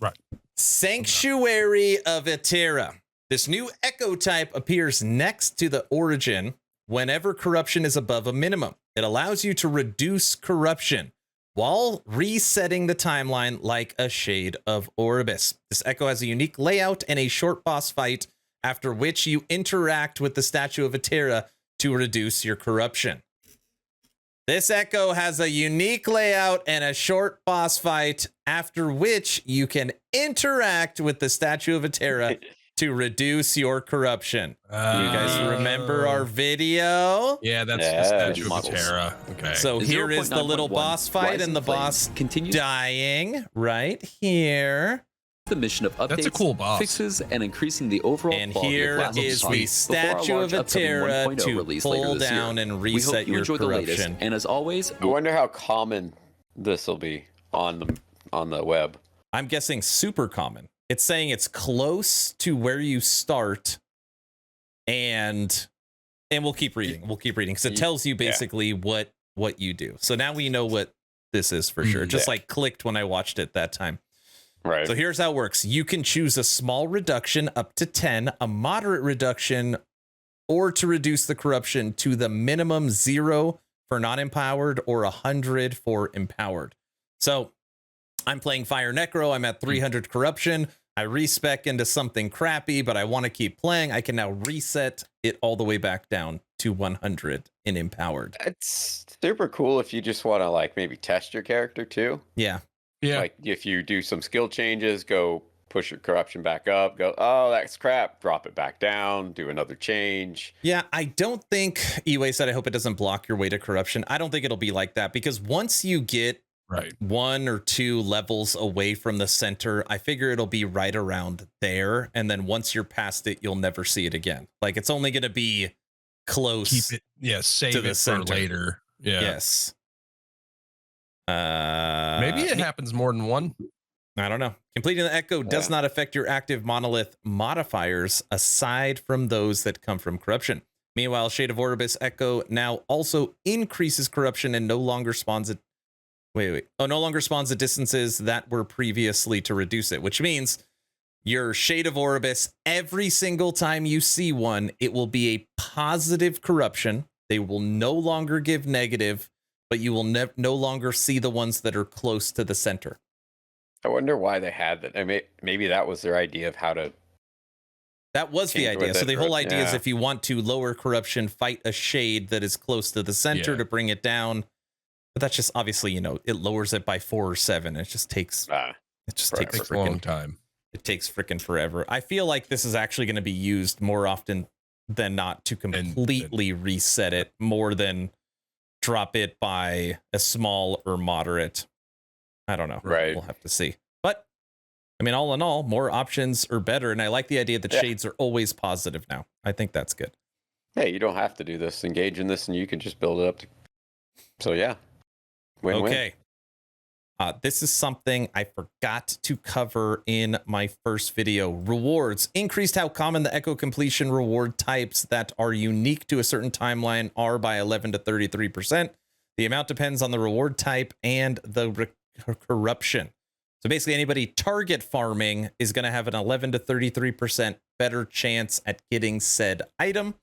Right. Sanctuary of Etera. This new echo type appears next to the origin whenever corruption is above a minimum. It allows you to reduce corruption while resetting the timeline like a Shade of Orbis. This echo has a unique layout and a short boss fight, after which you interact with the Statue of Etera to reduce your corruption. This echo has a unique layout and a short boss fight, after which you can interact with the Statue of Etera to reduce your corruption. You guys remember our video? Yeah, that's the Statue of Etera. Okay. So here is the little boss fight, and the boss dying right here. The mission of updates, that's a cool boss. Fixes, and increasing the overall and quality here of is the Statue of Etera to pull down and reset your corruption. And as always, I wonder how common this will be on the web. I'm guessing super common. It's saying it's close to where you start, and we'll keep reading. We'll keep reading because it tells you basically what you do. So now we know what this is for sure. Just like clicked when I watched it that time. Right. So here's how it works. You can choose a small reduction up to 10, a moderate reduction, or to reduce the corruption to the minimum 0 for non-empowered or 100 for empowered. So I'm playing Fire Necro. I'm at 300 corruption. I respec into something crappy, but I want to keep playing. I can now reset it all the way back down to 100 in empowered. It's super cool if you just want to maybe test your character too. Yeah. Yeah. Like if you do some skill changes, go push your corruption back up, go, oh, that's crap, drop it back down, do another change. Yeah, I don't think, Eway said, I hope it doesn't block your way to corruption. I don't think it'll be like that, because once you get 1 or 2 levels away from the center, I figure it'll be right around there. And then once you're past it, you'll never see it again. Like, it's only going to be close. Keep it, save it for later. Yeah. Yes. Maybe it happens more than one. I don't know. Completing the echo does not affect your active monolith modifiers aside from those that come from corruption. Meanwhile, Shade of Orbis echo now also increases corruption and no longer spawns at no longer spawns at distances that were previously to reduce it, which means your Shade of Orbis, every single time you see one, it will be a positive corruption. They will no longer give negative, but you will no longer see the ones that are close to the center. I wonder why they had that. I mean, maybe that was their idea of how to. That was the Tinker with idea. So it, the whole or- idea is yeah. if you want to lower corruption, fight a shade that is close to the center Yeah. to bring it down. But that's just obviously, you know, it lowers it by 4 or 7. It just takes Ah, it just forever. takes Takes a long freaking time. it takes freaking forever. I feel like this is actually going to be used more often than not to completely reset it more than drop it by a small or moderate. I don't know. Right. We'll have to see. But I mean, all in all, more options are better. And I like the idea that Yeah. shades are always positive now. I think that's good. Hey, you don't have to do this. Engage in this, and you can just build it up. So yeah, win-win. Okay. This is something I forgot to cover in my first video. Rewards. Increased how common the echo completion reward types that are unique to a certain timeline are by 11 to 33%. The amount depends on the reward type and the corruption. So basically anybody target farming is going to have an 11 to 33% better chance at getting said item,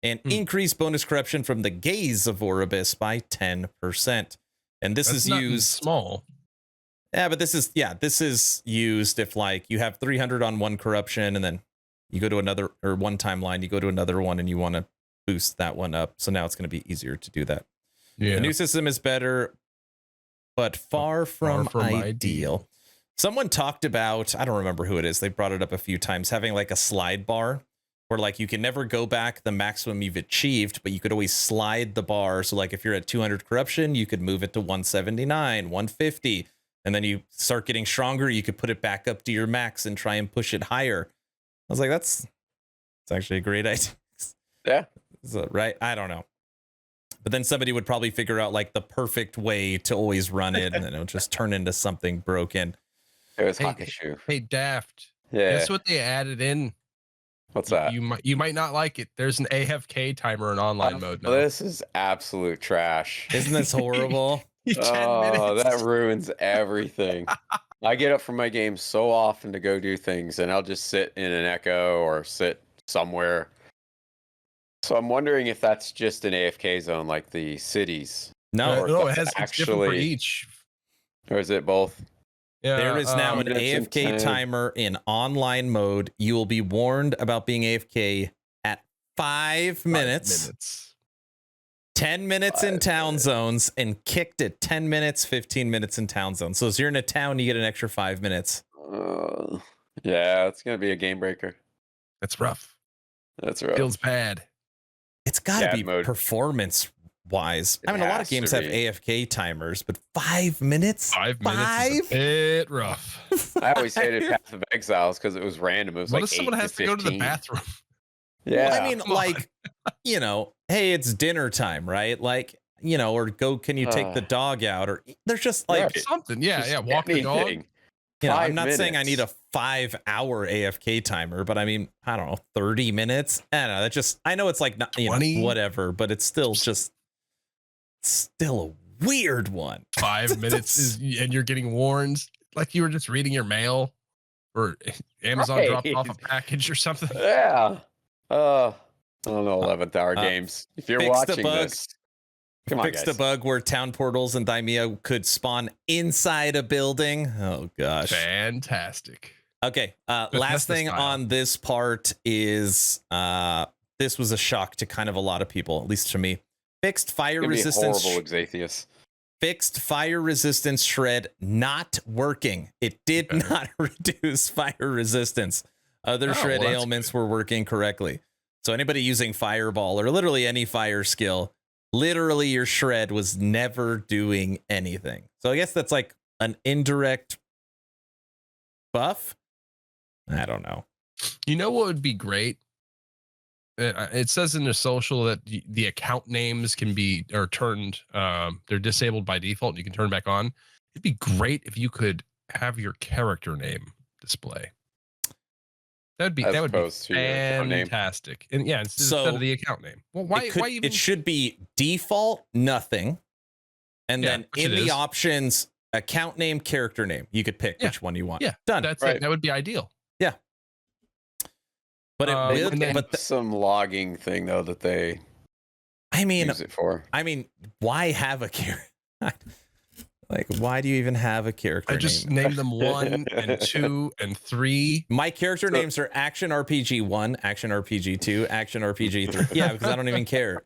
and increase bonus corruption from the gaze of Oribus by 10%. And this That's is not used small. Yeah, but this is used if like you have 300 on one corruption and then you go to another, or one timeline, you go to another one and you want to boost that one up. So now it's going to be easier to do that. Yeah. The new system is better, but far from ideal. Someone talked about, I don't remember who it is, they brought it up a few times, having like a slide bar where like you can never go back the maximum you've achieved, but you could always slide the bar. So like if you're at 200 corruption, you could move it to 179, 150. And then you start getting stronger, you could put it back up to your max and try and push it higher. I was like, that's actually a great idea. Yeah. So, right? I don't know. But then somebody would probably figure out like the perfect way to always run it, and then it'll just turn into something broken. It was Hey, Hakushu. Hey, Daft. Yeah. Guess what they added in? What's that? You might not like it. There's an AFK timer in online mode now. This is absolute trash. Isn't this horrible? 10 Oh, minutes. that ruins everything. I get up from my game so often to go do things, and I'll just sit in an echo or sit somewhere. So I'm wondering if that's just an AFK zone like the cities, No, Or No, if it has that's it's different for actually- each. or is it both? Yeah, there is now an minutes in AFK time. timer in online mode. You will be warned about being AFK at 5 minutes. 10 minutes in 5 town minutes. zones, and kicked at 10 minutes, 15 minutes in town zones. So if you're in a town, you get an extra 5 minutes. Yeah, it's gonna be a game breaker. That's rough. That's right. Feels bad. It's got to Dad be mode. performance wise. I It mean, a lot of has to games have be. AFK timers, but 5 minutes? 5 minutes is a bit rough. I always hated Path of Exiles because it was random. It was What like if someone 8 has to go to the 15. bathroom? Yeah, I mean, come on. like, you know, hey, it's dinner time, right? Like, you know, or go, can you take the dog out? Or there's just like, Right. Something. Yeah, just yeah. Walk the dog. anything. you know, I'm 5 not saying I need a minutes. 5-hour AFK timer, but I mean, I don't know, 30 minutes. I don't know. That just, I know it's like, not, you 20? know, whatever, but it's still just, still a weird one. 5 minutes is, and you're getting warned like you were just reading your mail, or Amazon dropped Right. off a package or something. Yeah. I don't know, 11th hour games. If you're fix the watching bug. this, come on, Fixed guys. a bug where town portals and Daimyo could spawn inside a building. Oh gosh. Fantastic. Okay. Bethesda Last thing style. on this part is this was a shock to kind of a lot of people, at least to me. Fixed fire It's gonna be resistance. horrible, Exathius. Fixed fire resistance shred not working. It did Better. not reduce fire resistance. Other Oh, shred well, that's ailments were working correctly. So anybody using fireball or literally any fire skill, literally your shred was never doing anything. So I guess that's like an indirect buff. I don't know. You know what would be great? It says in the social that the account names can be or turned. They're disabled by default. You can turn back on. It'd be great if you could have your character name display. That As would be opposed to your account name. fantastic. And yeah, instead So, of the account name. Well, why? Why even? It should be default nothing, and Yeah, then which in it the is. options, account name, character name. You could pick Yeah. which one you want. Yeah, Done. That's Right. it. That would be ideal. But it They will. and then- But Some logging thing though that they I mean, use it for. why have a character? Like, why do you even have a character I just name? named them 1 and 2 and 3. My character names are Action RPG 1, Action RPG 2, Action RPG 3. Yeah, because I don't even care.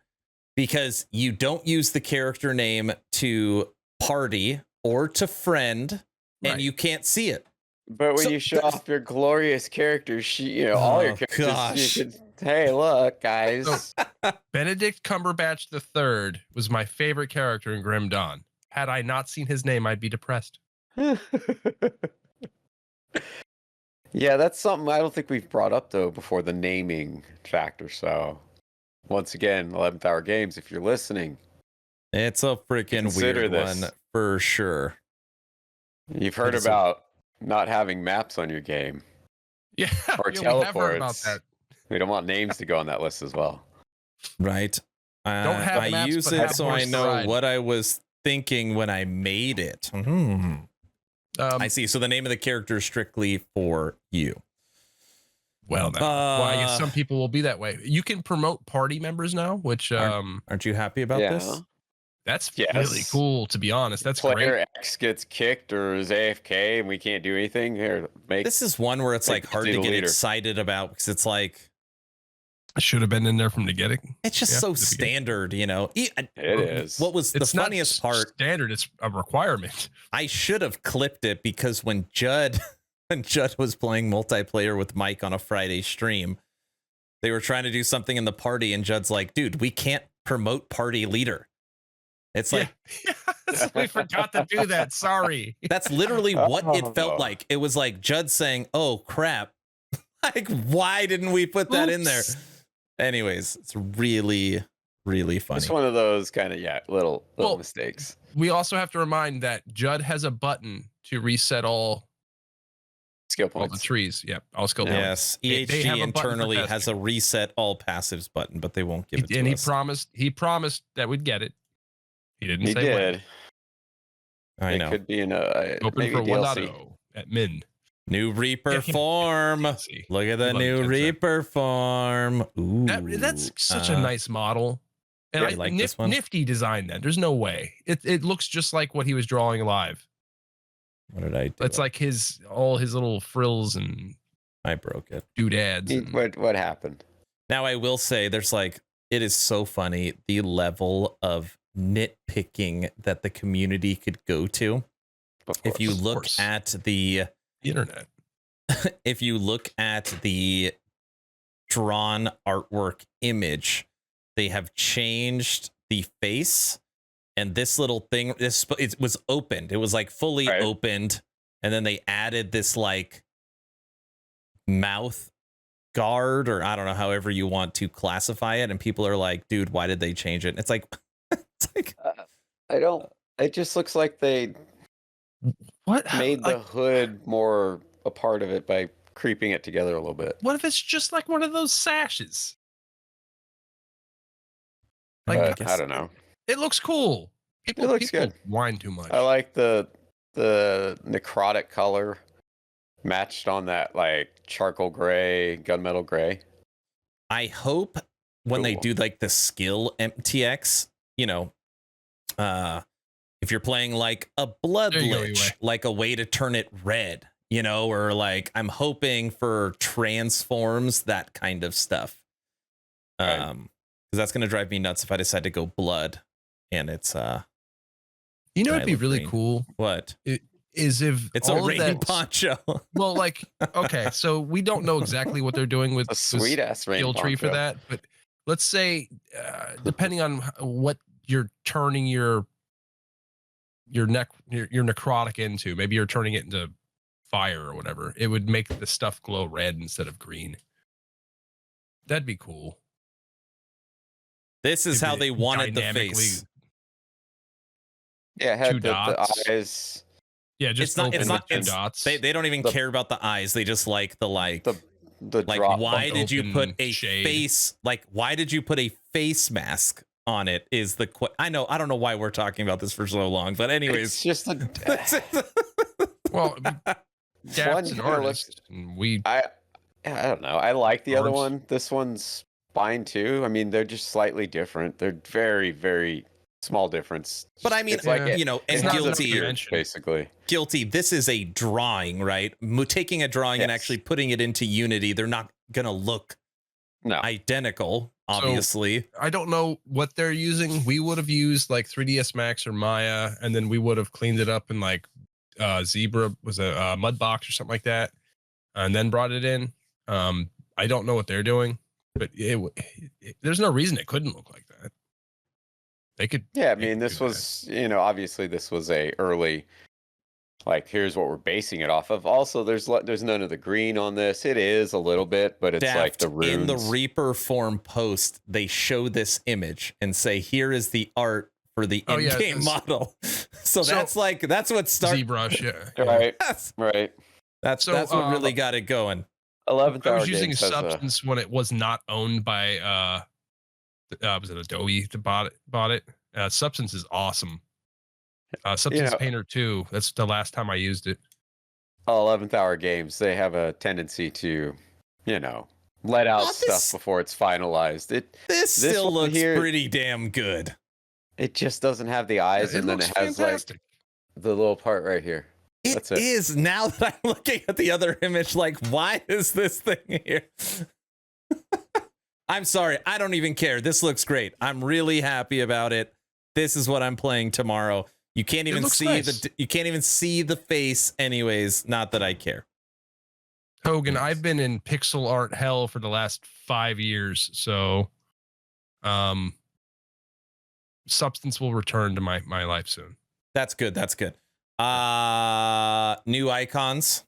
Because you don't use the character name to party or to friend, and Right. you can't see it. But when So you show there's- off your glorious characters, all your Oh, characters, gosh. you could, hey, look, guys. Benedict Cumberbatch III was my favorite character in Grim Dawn. Had I not seen his name, I'd be depressed. Yeah, that's something I don't think we've brought up, though, before, the naming factor. So, once again, 11th Hour Games, if you're listening, It's a freaking Consider weird this. one for sure. you've heard It is a- about not having maps on your game. Yeah, Or yeah, we have heard about teleports. that. We don't want names to go on that list as well. Right. Don't have I maps, use but it have so I horse to know ride. what I was thinking when I made it. I see. So the name of the character is strictly for you. Well, now, well, I guess some people will be that way. You can promote party members now, which Aren't you happy about this? that's Yes. really cool. To be honest, that's Player great. X gets kicked or is AFK and we can't do anything. Here, make This is one where it's Make like hard to the get leader. excited about because it's like I should have been in there from the beginning. it's just Yeah, so at the beginning. standard, you know. it is. What was the It's funniest not part? standard. It's a requirement. I should have clipped it because when Judd was playing multiplayer with Mike on a Friday stream, they were trying to do something in the party, and Judd's like, "Dude, we can't promote party leader." It's like We forgot to do that. Sorry. that's literally what it Oh. felt like. It was like Judd saying, "Oh crap." Like, why didn't we put that in there? Oops. Anyways, it's really, really funny. It's one of those kind of little Well, mistakes. We also have to remind that Judd has a button to reset all Skill the points. trees. Yep, all skill points. Yes, They EHG have a button for internally has testing. a reset all passives button, but they won't give it to And he us. promised that we'd get it. He didn't He say when. did. I It know. could be in Open maybe for DLC. 1.0 at Min. New Reaper Yeah. form. See. Look at the Love new it, Jen said. Reaper form. Ooh, That's such a nice model. And yeah, I like this one. Nifty design that. There's no way. It looks just like what he was drawing live. What did I do? It's like all his little frills and I broke it. doodads. and- What happened? Now I will say there's like it is so funny the level of nitpicking that the community could go to. Of If you course. look course. at the internet. if you look at the drawn artwork image, they have changed the face, and this little thing, it was opened. It was like fully Right. opened, and then they added this like mouth guard, or I don't know, however you want to classify it. And people are like, "Dude, why did they change it?" And it's like, I don't. It just looks like they What made the like, hood more a part of it by creeping it together a little bit. what if it's just like one of those sashes? Like I I guess- don't know. it looks cool. People, It looks people good. whine too much. I like the necrotic color matched on that like charcoal gray, gunmetal gray. I hope when they Cool. do like the skill MTX, you know, if you're playing like a blood There you go, lich, Iway. like a way to turn it red, you know, or like I'm hoping for transforms, that kind of stuff. Right. Because that's gonna drive me nuts if I decide to go blood and it's you know, it'd be Tyler really Green. cool what? is if It's all a of rain that. poncho. Well, like okay, so we don't know exactly what they're doing with A this sweet ass rain skill tree for poncho. that, but let's say depending on what you're turning your necrotic into, maybe you're turning it into fire or whatever, it would make the stuff glow red instead of green. That'd be cool. This is It'd how be they wanted the dynamically- face. Yeah, it had Two the dots. eyes, Yeah, just It's not. open It's the not. two It's, dots. they don't even The- care about the eyes. They just like the like. the Like, drop. why bump did you put open a shade. face? Like, why did you put a face mask on it? Is the I know. I don't know why we're talking about this for so long, but anyways. It's just a. Well, Daft's an kinda artist, and we I don't know. I like the other Orange. one. This one's fine too. I mean, they're just slightly different. They're very, very small difference. But I mean, it's like you know, it and has a guilty, beard, basically. Guilty. This is a drawing, right? Taking a drawing and Yes. actually putting it into Unity. They're not gonna look No. identical, obviously. I don't know what they're using. We would have used like 3ds Max or Maya, and then we would have cleaned it up in like Zebra was a Mudbox or something like that, and then brought it in. I don't know what they're doing, but there's no reason it couldn't look like that. They could. Yeah, I mean, this was, you know, obviously this was a early, like, here's what we're basing it off of. Also, there's none of the green on this. It is a little bit, but it's like the runes. In the Reaper form post, they show this image and say, here is the art for the in-game model. So that's what started. ZBrush, yeah. Right, Yes. right. That's what really got it going. 11th I hour was using Games has Substance when it was not owned by was it Adobe that bought it? Substance is awesome. Substance Painter 2. That's the last time I used it. 11th hour games, they have a tendency to, you know, let out stuff before it's finalized. This still looks pretty damn good. It just doesn't have the eyes, and then it has fantastic. like the little part right here. It is, now that I'm looking at the other image, like, why is this thing here? I'm sorry, I don't even care. This looks great. I'm really happy about it. This is what I'm playing tomorrow. You can't even see you can't even see the face anyways, not that I care. Hogan, I've been in pixel art hell for the last 5 years, so Substance will return to my life soon. That's good. That's good. New icons.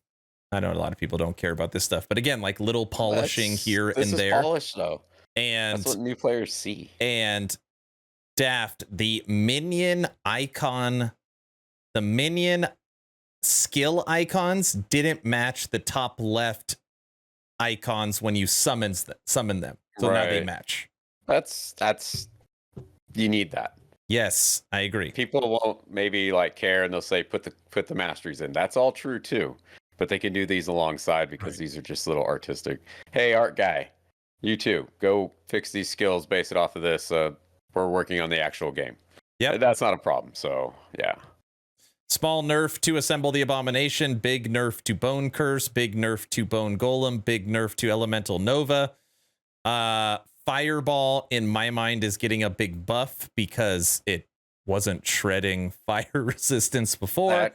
I know a lot of people don't care about this stuff, but again, like little polishing here and there. This is polished though. And that's what new players see. And Daft, the minion icon, the minion skill icons didn't match the top left icons when you summon them. So now they match. That's you need that. Yes, I agree. People won't maybe like care, and they'll say put the masteries in. That's all true too, but they can do these alongside because these are just little artistic. Hey, art guy, you too, go fix these skills, base it off of this. We're working on the actual game. Yeah, that's not a problem. So yeah. Small nerf to Assemble the Abomination, big nerf to Bone Curse, big nerf to Bone Golem, big nerf to Elemental Nova. Fireball, in my mind, is getting a big buff because it wasn't shredding fire resistance before,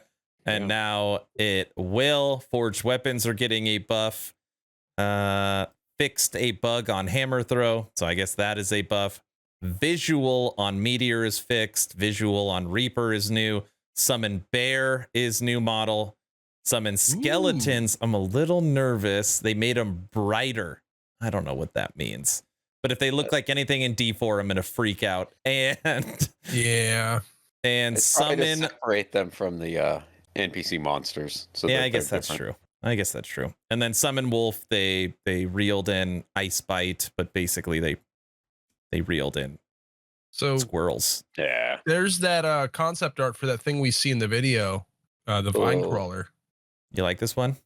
and now it will. Forged weapons are getting a buff. Fixed a bug on hammer throw, so I guess that is a buff. Visual on Meteor is fixed. Visual on Reaper is new. Summon Bear is new model. Summon Skeletons. I'm a little nervous. They made them brighter. I don't know what that means. But if they look like anything in D4, I'm going to freak out. And yeah. to And summon, separate them from the NPC monsters. So yeah, I guess that's true. I guess that's true. And then Summon Wolf, they reeled in Ice Bite, but basically they reeled in squirrels. Yeah. There's that concept art for that thing we see in the video, the vine crawler. You like this one?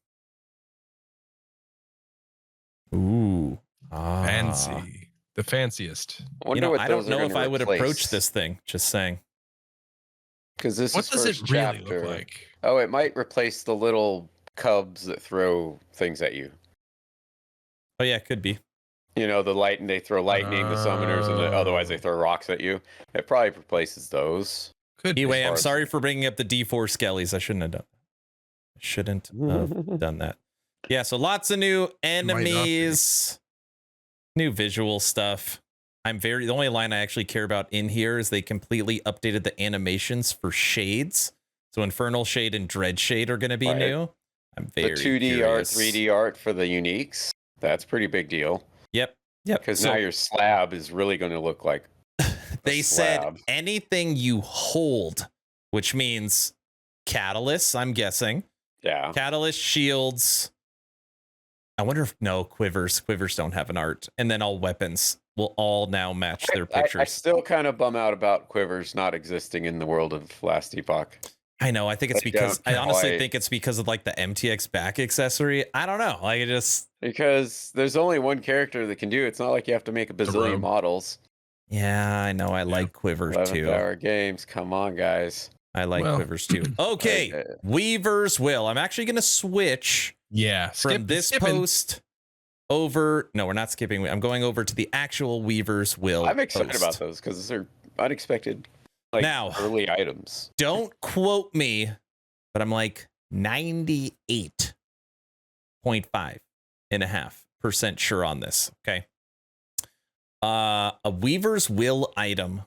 Ooh. Fancy. The fanciest. I don't know if I would approach this thing. Just saying. Because this what is does first it really chapter. look like? Oh, it might replace the little cubs that throw things at you. Oh yeah, it could be. You know, they throw lightning, the summoners, and otherwise they throw rocks at you. It probably replaces those. Anyway, I'm sorry for bringing up the D4 skellies. I shouldn't have done that. Yeah, so lots of new enemies, new visual stuff. The only line I actually care about in here is they completely updated the animations for shades. So Infernal Shade and Dread Shade are going to be new. I'm very the 2D curious. art, 3D art for the uniques. That's a pretty big deal. Yep. Because now your slab is really going to look like they said anything you hold, which means catalysts, I'm guessing. Yeah. Catalyst, shields. I wonder if quivers. Quivers don't have an art. And then all weapons will all now match their pictures. I still kind of bum out about quivers not existing in the world of Last Epoch. I know. I think it's because I honestly think it's because of like the MTX back accessory. I don't know. Like because there's only one character that can do it. It's not like you have to make a bazillion models. Yeah, I know. I like Quiver 11th too. hour games. Come on, guys. I like Quivers too. Okay, Okay. Weaver's Will. I'm actually going to switch Yeah. from this post over. No, we're not skipping. I'm going over to the actual Weaver's Will. I'm excited post. about those because they're unexpected, like Now, early items. Don't quote me, but I'm like 98.5% sure on this. Okay. A Weaver's Will item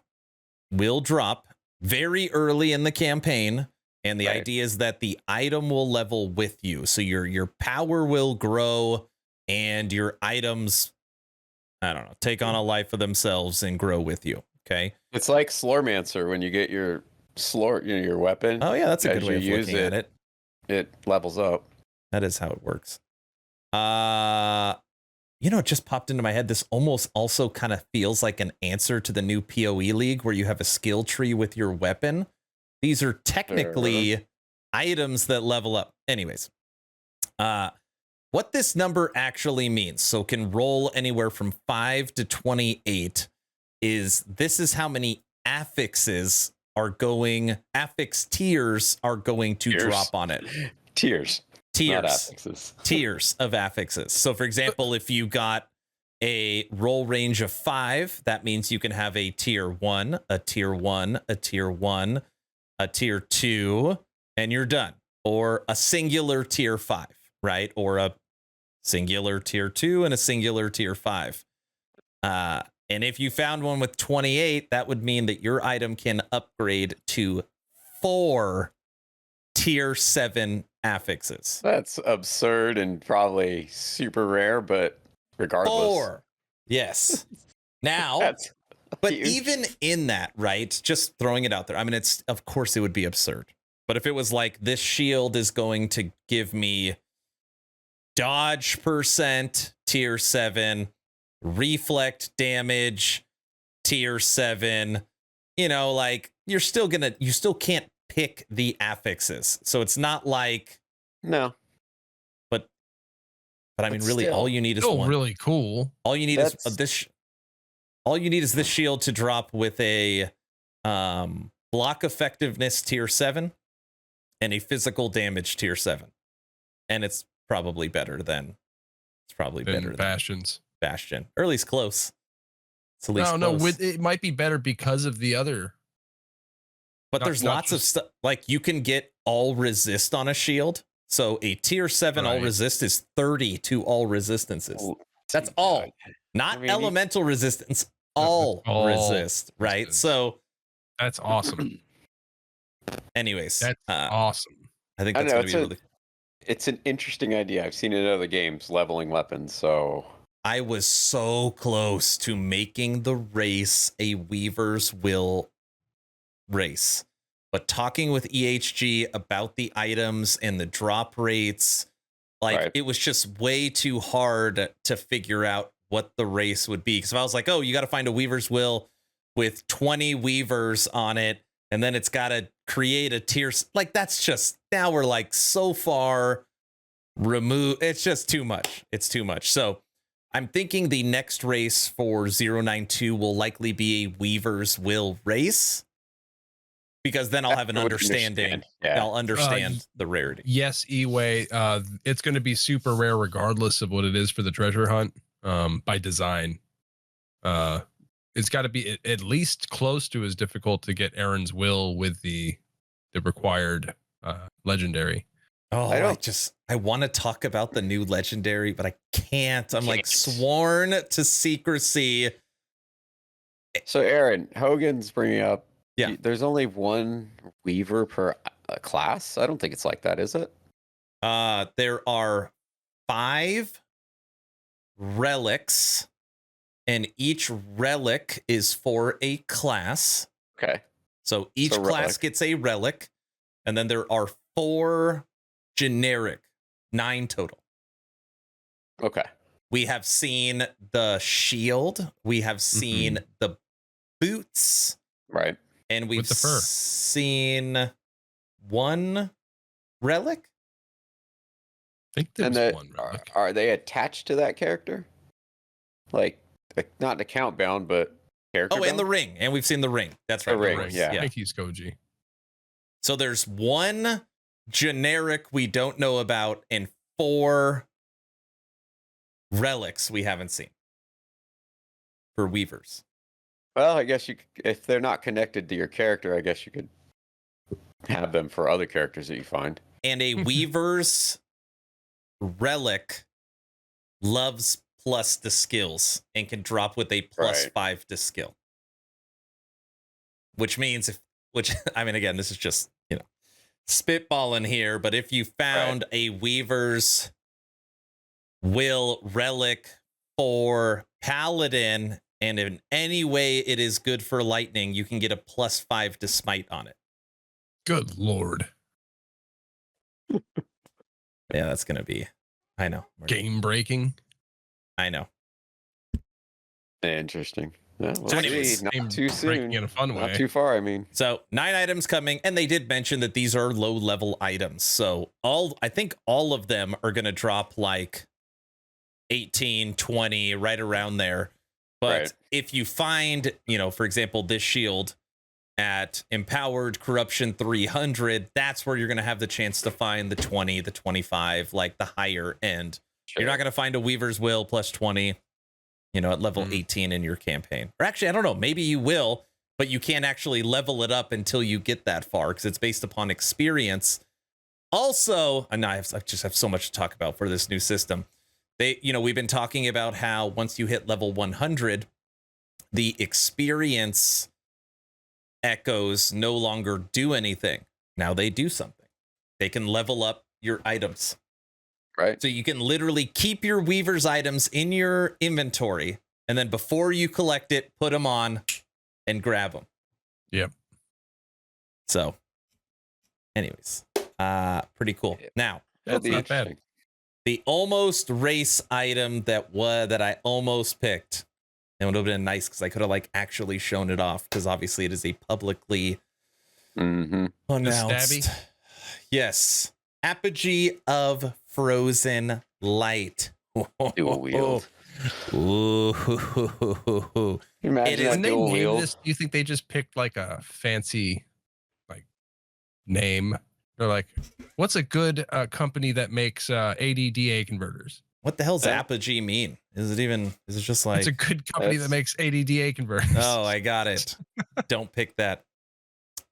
will drop very early in the campaign, and the idea is that the item will level with you. So your power will grow and your items, I don't know, take on a life of themselves and grow with you. Okay. It's like Slormancer when you get your Slor, your weapon. Oh yeah, that's a as good way of you use looking at it. It levels up. That is how it works. It just popped into my head. This almost also kind of feels like an answer to the new PoE League where you have a skill tree with your weapon. These are technically items that level up. Anyways, what this number actually means, so can roll anywhere from 5 to 28, this is how many affixes affix tiers are going to drop on it. Tiers. Not Tiers. affixes. Tiers of affixes. So, for example, if you got a roll range of 5, that means you can have a tier 1, a tier 1, a tier 1, a tier 2, and you're done. Or a singular tier 5, right? Or a singular tier 2 and a singular tier 5. And if you found one with 28, that would mean that your item can upgrade to 4 tier 7 affixes. That's absurd and probably super rare, but regardless. 4. Yes. Now, That's but huge. even in that, right? Just throwing it out there. I mean, of course it would be absurd. But if it was like this shield is going to give me dodge percent tier 7, reflect damage tier 7, like you still can't pick the affixes. So it's not like No. but I mean, But really, still. all you need is Still one. really cool. All you need That's- is this. All you need is this shield to drop with a block effectiveness tier 7 and a physical damage tier 7, and it's probably better than Bastions. Bastion, or at least close. It's at least No, close. it might be better because of the other. But there's lots of stuff. Like you can get all resist on a shield. So a tier 7 all Right. resist is 30 to all resistances. Oh, That's my all. God. Not I mean, elemental resistance. All All resist, right? resistance. So, That's awesome. anyways, That's awesome. I think I that's know, going to be really. It's an interesting idea. I've seen it in other games, leveling weapons. So I was so close to making the race a Weaver's Will race, but talking with EHG about the items and the drop rates, like it was just way too hard to figure out what the race would be. Because if I was like, oh, you got to find a Weaver's Will with 20 Weavers on it, and then it's got to create a tier, like that's just, now we're like so far removed. It's just too much. It's too much. So I'm thinking the next race for 092 will likely be a Weaver's Will race, because then I'll have an I would understanding. Yeah. I'll understand the rarity. Yes, E-Way. It's going to be super rare regardless of what it is for the treasure hunt. By design, it's got to be at least close to as difficult to get Aaron's Will with the required legendary. Oh, I want to talk about the new legendary, but I can't. I'm like sworn to secrecy. So Aaron, Hogan's bringing up. Yeah. There's only one Weaver per class. I don't think it's like that, is it? There are 5 relics, and each relic is for a class. Okay. So each class relic. gets a relic, and then there are 4 generic, 9 total. Okay. We have seen the shield, we have seen the boots, Right. and we've With the fur. seen 1 relic. I think And there's one relic. are they attached to that character? Like not account bound, but character. Oh, and the build? ring. And we've seen the ring. That's right. The ring, Right. yeah. Thank you, Skoji. So there's one generic we don't know about and 4 relics we haven't seen for Weavers. Well, I guess if they're not connected to your character, I guess you could have them for other characters that you find. And a Weaver's relic loves plus the skills and can drop with a plus Right. 5 to skill. Which means I mean, again, this is just, spitballing here, but if you found a Weaver's will relic for Paladin, and in any way it is good for lightning, you can get a plus 5 to smite on it. Good Lord. Yeah, that's going to be, I know. Game breaking. I know. Interesting. Yeah, well, So anyways, not Game too breaking soon. in a fun way. Not too far, I mean. So 9 items coming, and they did mention that these are low level items. So I think all of them are going to drop like 18, 20, right around there. But Right. if you find, for example, this shield at Empowered Corruption 300, that's where you're going to have the chance to find the 20, the 25, like the higher end. Sure. You're not going to find a Weaver's Will plus 20, at level 18 in your campaign. Or actually, I don't know, maybe you will, but you can't actually level it up until you get that far because it's based upon experience. Also, and I just have so much to talk about for this new system. We've been talking about how once you hit level 100, the experience echoes no longer do anything. Now they do something. They can level up your items. Right. So you can literally keep your Weaver's items in your inventory, and then before you collect it, put them on and grab them. Yep. So, anyways, pretty cool. Now, That'll That's be not bad. interesting. the almost race item that I almost picked, and it would have been nice because I could have actually shown it off because obviously it is a publicly Mm-hmm. announced. stabby? Yes, Apogee of Frozen Light. Dual wield. Ooh. Imagine It is- that When they dual named wield. this, do you think they just picked like a fancy name? They're like, what's a good company that makes ADDA converters? What the hell's Yeah. Apogee mean? Is it just like? It's a good company that That's- makes ADDA converters. Oh, I got it. Don't pick that.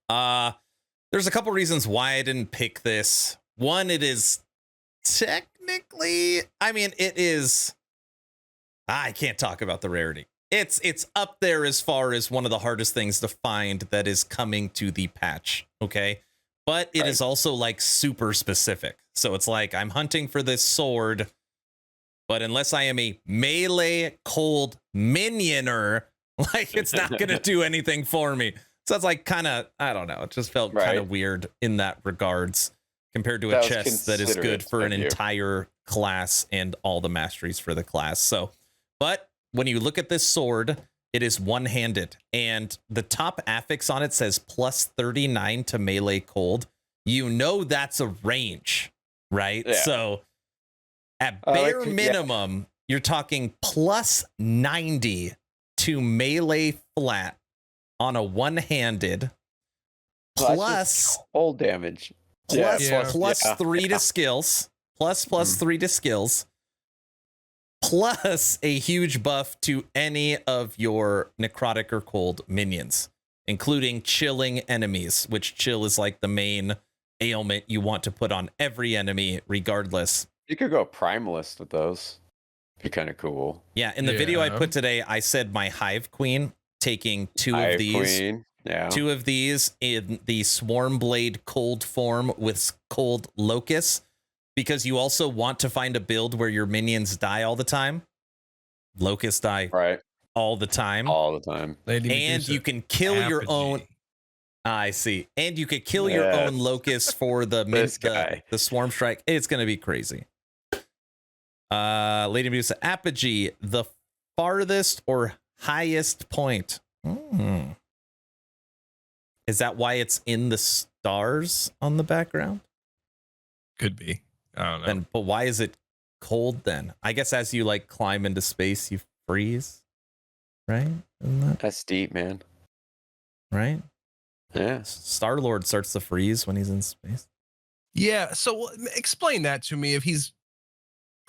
There's a couple reasons why I didn't pick this. One, it is technically, it is. I can't talk about the rarity. It's up there as far as one of the hardest things to find that is coming to the patch. Okay. But it is also super specific. So it's like I'm hunting for this sword, but unless I am a melee cold minioner, it's not going to do anything for me. So it's kind of, I don't know. It just felt kind of Right. weird in that regards compared to a That was chest that is good considerate for an of you. entire class and all the masteries for the class. So, but when you look at this sword, it is one-handed, and the top affix on it says plus 39 to melee cold. That's a range, right? Yeah. So at I like bare to- yeah. minimum, you're talking plus 90 to melee flat on a one-handed, Well, that's plus just cold damage. plus Yeah. plus Yeah. 3 to skills, plus 3 to skills, plus a huge buff to any of your necrotic or cold minions, including chilling enemies, which chill is the main ailment you want to put on every enemy regardless. You could go Primalist with those. Be kind of cool. Yeah, in the video I Yeah. put today, I said my Hive Queen taking two of Hive these. Queen. Yeah. 2 of these in the Swarm Blade cold form with cold Locust, because you also want to find a build where your minions die all the time. Locusts die Right. all the time. All the time. They didn't even And use you it. can kill your Apogee. own. I see. And you could kill your own Yes. Locust for the This guy. the Swarm Strike. It's going to be crazy. Lady Medusa, Apogee, the farthest or highest point. Is that why it's in the stars on the background? Could be. I don't know. Then, but why is it cold then? I guess as you climb into space, you freeze, right? Isn't that That's deep, man. right? Yeah. Star-Lord starts to freeze when he's in space. Yeah. So explain that to me. If he's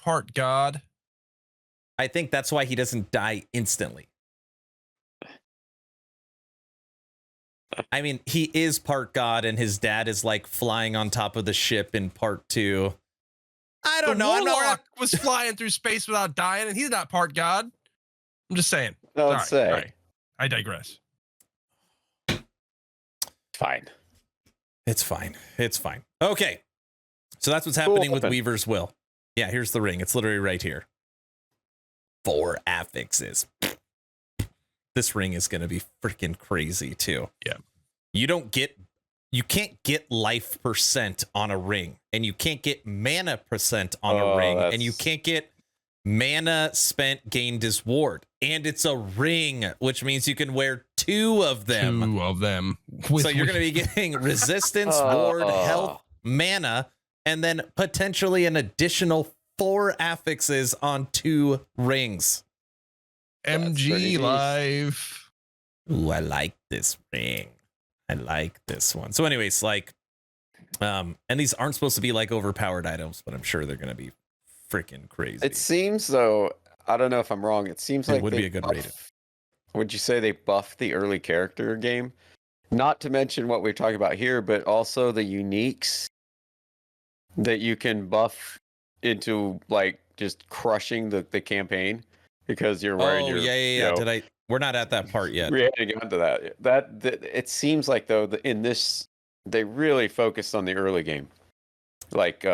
part god, I think that's why he doesn't die instantly. I mean, he is part god, and his dad is like flying on top of the ship in part 2. I don't know. Warlock was flying through space without dying, and he's not part god. I'm just saying. Don't say. Sorry. I digress. Fine. It's fine. It's fine. Okay. So that's what's happening with Weaver's Will. Yeah, here's the ring. It's literally right here. 4 affixes. This ring is going to be freaking crazy too. Yeah. You can't get life percent on a ring, and you can't get mana percent on a ring, and you can't get mana spent gained as ward. And it's a ring, which means you can wear 2 of them. 2 of them. So you're going to be getting resistance, ward, health, mana, and then potentially an additional 4 affixes on 2 rings. MG live. Ooh, I like this ring. I like this one. So anyways, like, and these aren't supposed to be like overpowered items, but I'm sure they're going to be freaking crazy. It seems though, I don't know if I'm wrong. It seems like would be a good rated. Would you say they buffed the early character game? Not to mention what we're talking about here, but also the uniques that you can buff into like just crushing the campaign because you're wearing your. Yeah. We're not at that part yet. We had to get onto that. That it seems like though in this they really focused on the early game, like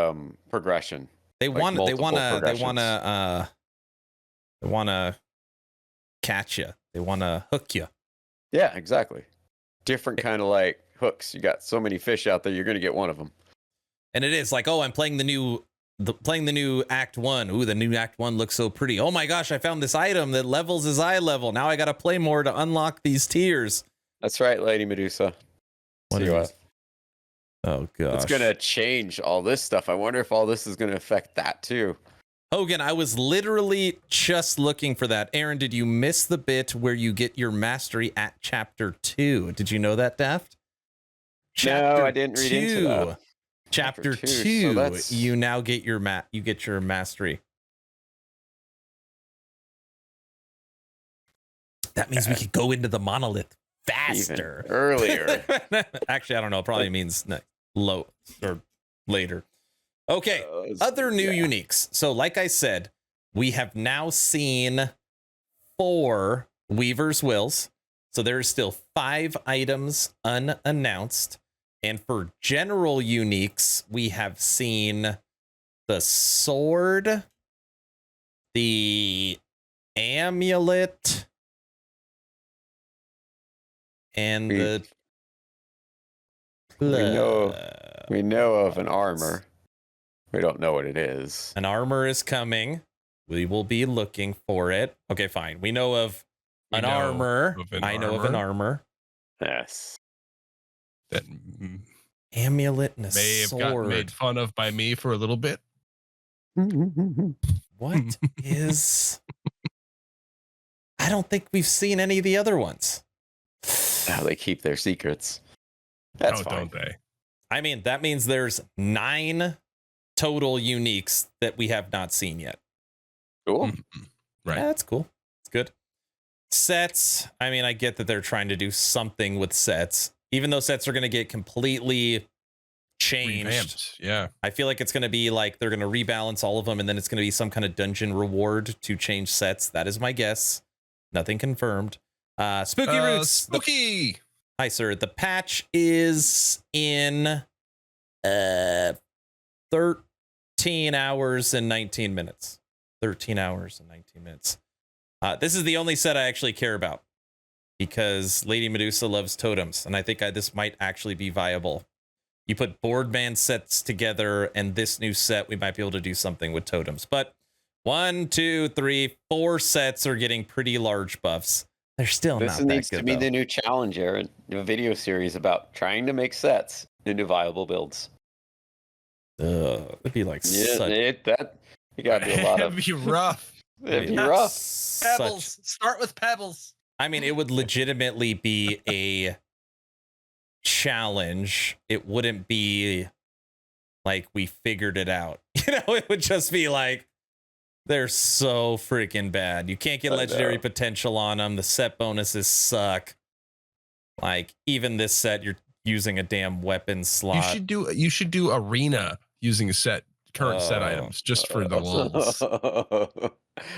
progression. They want to catch you. They want to hook you. Yeah, exactly. Different kind of like hooks. You got so many fish out there, you're going to get one of them. And it is like, oh, I'm playing the new Act 1. Ooh, the new Act 1 looks so pretty. Oh my gosh, I found this item that levels his eye level. Now I got to play more to unlock these tiers. That's right, Lady Medusa. What is it? Oh gosh. It's going to change all this stuff. I wonder if all this is going to affect that too. Hogan, I was literally just looking for that. Aaron, did you miss the bit where you get your mastery at chapter 2? Did you know that, Daft? No, I didn't read into that. Chapter 2, so you now get your mastery. That means we could go into the monolith faster. Even earlier. Actually, I don't know. It probably means low or later. Okay, other new uniques. So like I said, we have now seen 4 Weaver's Wills. So there are still 5 items unannounced. And for general uniques, we have seen the sword, the amulet, and we know of an armor. We don't know what it is. An armor is coming. We will be looking for it. Okay, fine. We know of an armor. I know of an armor. Yes. That amulet and a may have sword. gotten made fun of by me for a little bit. What is? I don't think we've seen any of the other ones. Now they keep their secrets. That's fine. Don't they? I mean, that means there's 9 total uniques that we have not seen yet. Cool. Right. Yeah, that's cool. It's good. Sets. I mean, I get that they're trying to do something with sets, even though sets are going to get completely changed. Revamped. Yeah. I feel like it's going to be like they're going to rebalance all of them, and then it's going to be some kind of dungeon reward to change sets. That is my guess. Nothing confirmed. Spooky Roots. Spooky. Hi, sir. The patch is in 13 hours and 19 minutes. 13 hours and 19 minutes. This is the only set I actually care about because Lady Medusa loves totems, and I think this might actually be viable. You put boardman sets together, and this new set, we might be able to do something with totems. But 1, 2, 3, 4 sets are getting pretty large buffs. They're still not that good. This needs to be the new challenge, Aaron. A video series about trying to make sets into viable builds. It'd be like you gotta do a lot of. It'd be rough. It'd be rough. Pebbles. Start with pebbles. I mean, it would legitimately be a challenge. It wouldn't be like we figured it out. You know, it would just be like, they're so freaking bad. You can't get legendary potential on them. The set bonuses suck. Like, even this set, you're using a damn weapon slot. You should do arena using current set items just for the lulz.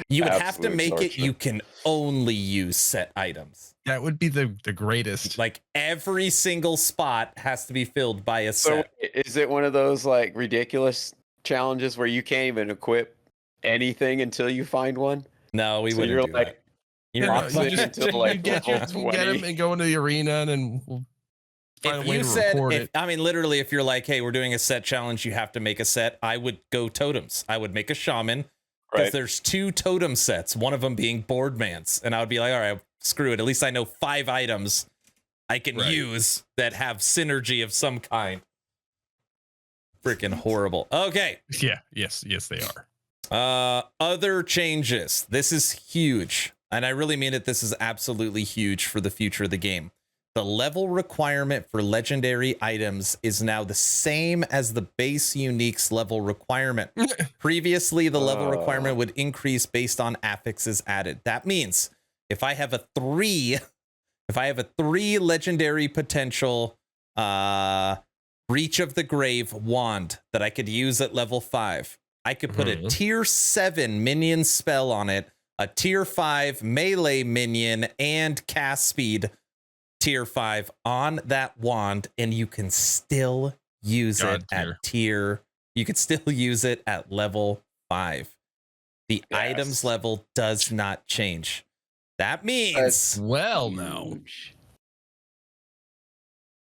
You would have to Absolute make it torture. you can only use set items. That would be the greatest. Like, every single spot has to be filled by a So set. is it one of those like ridiculous challenges where you can't even equip anything until you find one? No, we So wouldn't you're do like, that. You're No, not you boxing just until like you get level you get 20. them and go into the arena, and then we'll find a if way you to said, record it. I mean, literally, if you're like, hey, we're doing a set challenge, you have to make a set, I would go totems. I would make a shaman because Right. there's 2 totem sets, one of them being Boardman's. And I would be like, all right, screw it. At least I know 5 items I can Right. use that have synergy of some kind. Freaking horrible. Okay. Yeah, yes, they are. Other changes. This is huge. And I really mean it. This is absolutely huge for the future of the game. The level requirement for legendary items is now the same as the base uniques level requirement. Previously, the level requirement would increase based on affixes added. That means if I have a 3 legendary potential Reach of the Grave wand that I could use at level 5, I could put a tier 7 minion spell on it, a tier 5 melee minion, and cast speed tier 5 on that wand, and you can still use it at tier. You can still use it at level 5. The items level does not change. That means Well, no.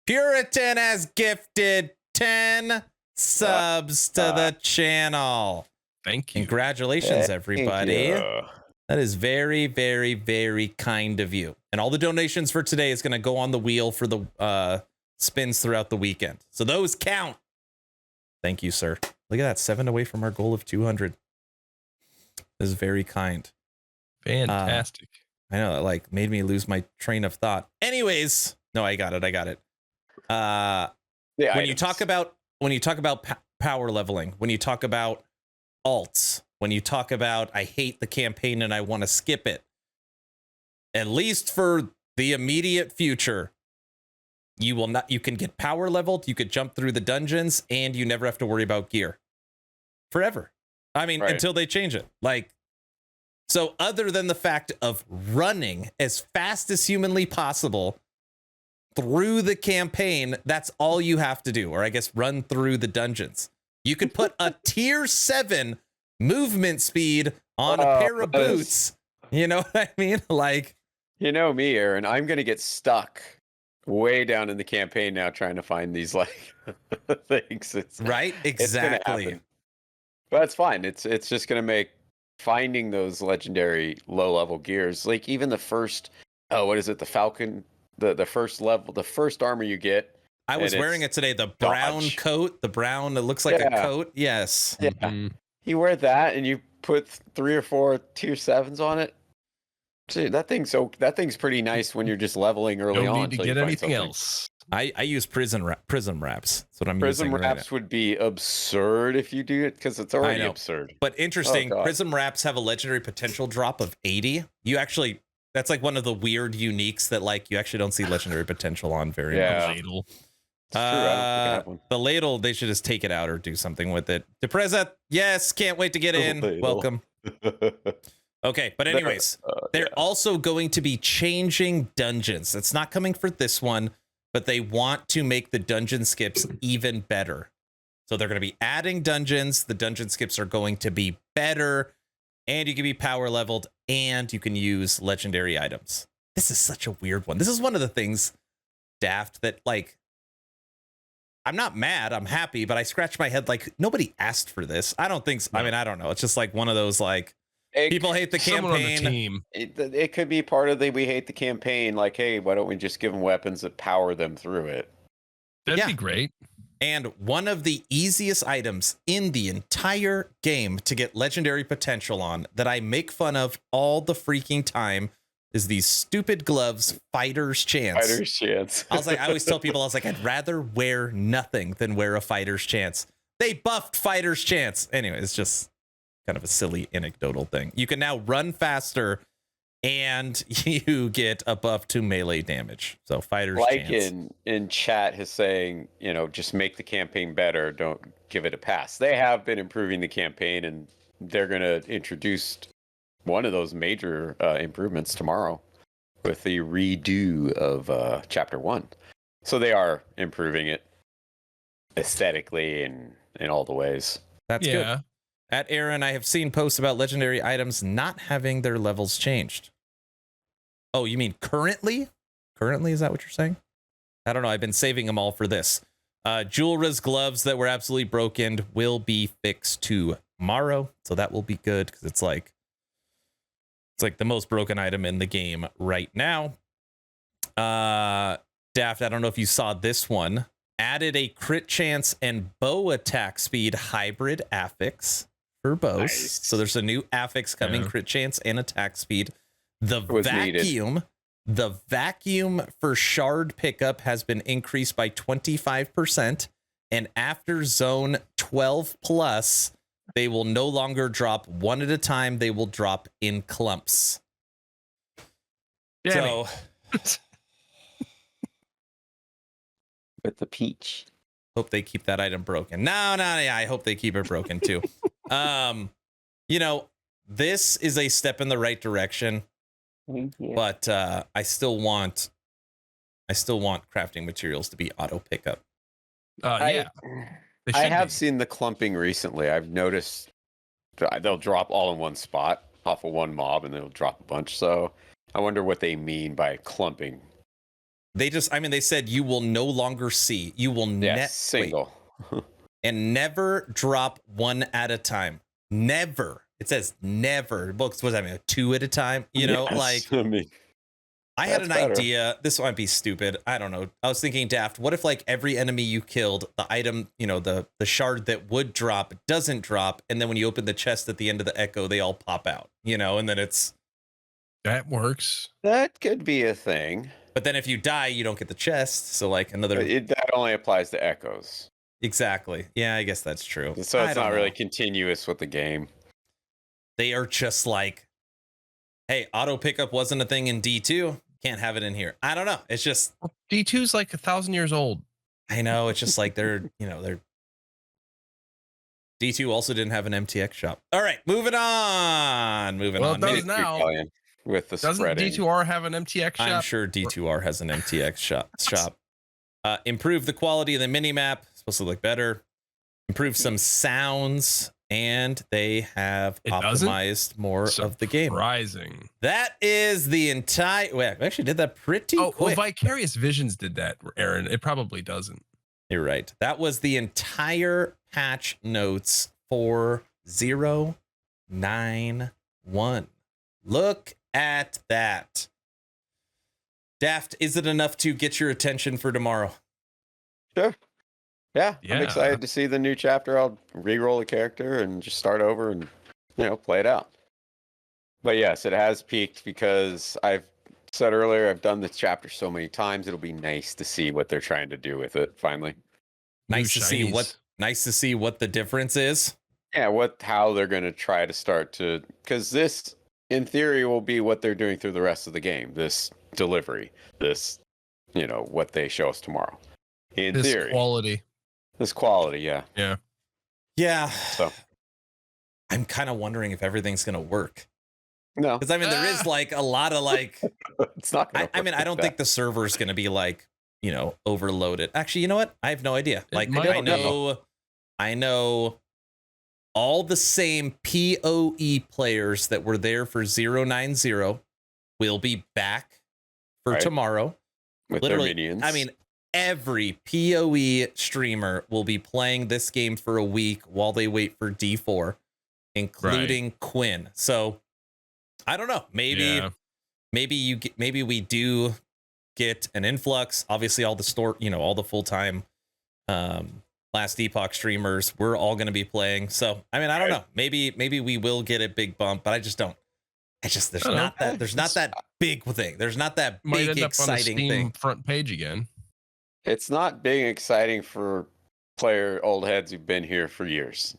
Puritan has gifted 10 subs to the channel. Thank you. Congratulations, everybody. Yeah. That is very, very, very kind of you. And all the donations for today is going to go on the wheel for the spins throughout the weekend. So those count. Thank you, sir. Look at that. 7 away from our goal of 200. This is very kind. Fantastic. I know that like made me lose my train of thought. Anyways, no, I got it. When you talk about power leveling, when you talk about alts, when you talk about I hate the campaign and I want to skip it, at least for the immediate future, you can get power leveled, you could jump through the dungeons, and you never have to worry about gear forever. I mean, until they change it. Like, so other than the fact of running as fast as humanly possible through the campaign, that's all you have to do. Or I guess run through the dungeons. You could put a tier 7 movement speed on a pair of boots. You know what I mean? Like, you know me, Aaron, I'm going to get stuck way down in the campaign now trying to find these like things. Right? Exactly. But it's fine. It's just going to make finding those legendary low level gears, like even the first, what is it? The Falcon, the first level, the first armor you get. I was wearing it today. The brown coat, it looks like a coat. Yes. Yeah. Mm-hmm. You wear that and you put 3 or 4 tier 7s on it. Dude, that thing's pretty nice when you're just leveling early on. Don't need to get anything else. I use prism wraps. That's what I'm prism using. Prism wraps would be absurd if you do it because it's already absurd. But interesting, prism wraps have a legendary potential drop of 80. That's like one of the weird uniques that like you actually don't see legendary potential on very much. Ladle. The ladle, they should just take it out or do something with it. Depreza, yes, can't wait to get in. Welcome. Okay, but anyways, they're also going to be changing dungeons. It's not coming for this one, but they want to make the dungeon skips even better. So they're going to be adding dungeons. The dungeon skips are going to be better, and you can be power leveled, and you can use legendary items. This is such a weird one. This is one of the things, Daft, that like, I'm not mad, I'm happy, but I scratch my head like nobody asked for this. I don't think so. I mean, I don't know. It's just like one of those like, people hate the campaign. On the team. It could be part of we hate the campaign. Like, hey, why don't we just give them weapons that power them through it? That'd be great. And one of the easiest items in the entire game to get legendary potential on that I make fun of all the freaking time is these stupid gloves, fighter's chance. Fighter's chance. I always tell people, I'd rather wear nothing than wear a fighter's chance. They buffed fighter's chance. Anyway, it's just kind of a silly anecdotal thing. You can now run faster and you get a buff to melee damage. So fighter's chance. in chat is saying, just make the campaign better. Don't give it a pass. They have been improving the campaign, and they're going to introduce one of those major improvements tomorrow with the redo of chapter 1. So they are improving it aesthetically and in all the ways. That's good. At Aaron, I have seen posts about legendary items not having their levels changed. Oh, you mean currently? Currently, is that what you're saying? I don't know. I've been saving them all for this. Julra's gloves that were absolutely broken will be fixed tomorrow. So that will be good because it's like the most broken item in the game right now. Daft, I don't know if you saw this one. Added a crit chance and bow attack speed hybrid affix for bows. Nice. So there's a new affix coming, crit chance and attack speed. The vacuum for shard pickup has been increased by 25%. And after zone 12 plus, they will no longer drop one at a time. They will drop in clumps. Damn So With the peach. hope they keep that item broken. No, I hope they keep it broken too. This is a step in the right direction, but I still want crafting materials to be auto pickup. Yeah. I have seen the clumping recently. I've noticed they'll drop all in one spot off of one mob, and they'll drop a bunch. So I wonder what they mean by clumping. They said you will no longer see. You will single. and never drop one at a time. Never. It says never. Books, what does that mean? 2 at a time? I had an idea. This might be stupid. I don't know. I was thinking, Daft, what if every enemy you killed, the item, the shard that would drop doesn't drop, and then when you open the chest at the end of the echo, they all pop out, and then it's... That works. That could be a thing. But then if you die, you don't get the chest. So another... That only applies to echoes. Exactly. Yeah, I guess that's true. So it's not really continuous with the game. They are just hey, auto pickup wasn't a thing in D2. Can't have it in here. I don't know. It's just... D2's 1,000 years old. I know. It's just they're D2 also didn't have an MTX shop. All right, moving on. Well, it does now. With the Doesn't spreading. D2R have an MTX shop? I'm sure D2R has an MTX shop. Improve the quality of the minimap. Supposed to look better. Improve some sounds, and they have optimized more of the game. Surprising. That is the entire... Wait, I actually did that pretty quick. Well, Vicarious Visions did that, Aaron. It probably doesn't. You're right. That was the entire patch notes for 091. Look at that. Daft, is it enough to get your attention for tomorrow? Sure. Yeah, I'm excited to see the new chapter. I'll re-roll a character and just start over and, play it out. But yes, it has peaked because I've said earlier, I've done this chapter so many times. It'll be nice to see what they're trying to do with it finally. Nice to see what the difference is. Yeah, how they're going to try to start to, because this, in theory, will be what they're doing through the rest of the game. This delivery, this, what they show us tomorrow. In theory, this quality, yeah. So I'm kind of wondering if everything's going to work. No, because there is a lot of it's not. I don't think the server is going to be overloaded. Actually, you know what? I have no idea. I know all the same PoE players that were there for 090 will be back for tomorrow. With literally, their minions. Every PoE streamer will be playing this game for a week while they wait for D4, including Quinn. So I don't know. Maybe we do get an influx. Obviously, all the all the full-time Last Epoch streamers, we're all going to be playing. So I don't know. Maybe we will get a big bump, but I just don't. It's just I don't know. there's not that big thing. There's not that Might big end up on the exciting Steam thing. front page again. It's not being exciting for old heads who've been here for years.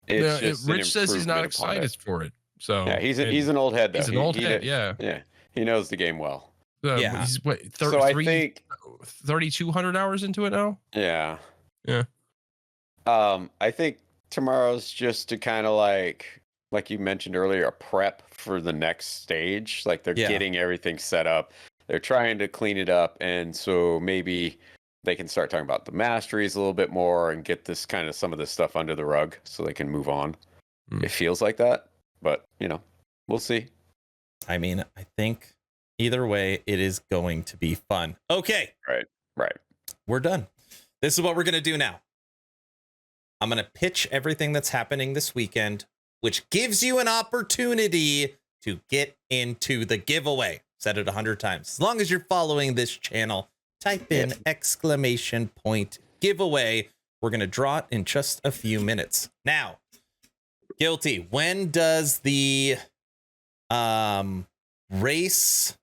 It's just Rich says he's not improvement upon excited for it. So Yeah, he's an old head though. he's an old head. Yeah. Yeah, he knows the game well. Yeah. He's what, So I think 3,200 hours into it now. yeah. Yeah. I think tomorrow's just to kind of like you mentioned earlier, a prep for the next stage. Like they're getting everything set up. They're trying to clean it up, and so maybe they can start talking about the masteries a little bit more and get this kind of some of this stuff under the rug so they can move on. It feels like that, but we'll see. I mean, I think either way, it is going to be fun. Okay. Right. We're done. This is what we're going to do now. I'm going to pitch everything that's happening this weekend, which gives you an opportunity to get into the giveaway. Said it 100 times. As long as you're following this channel, type in !giveaway. We're going to draw it in just a few minutes. Now, Guilty, when does the race,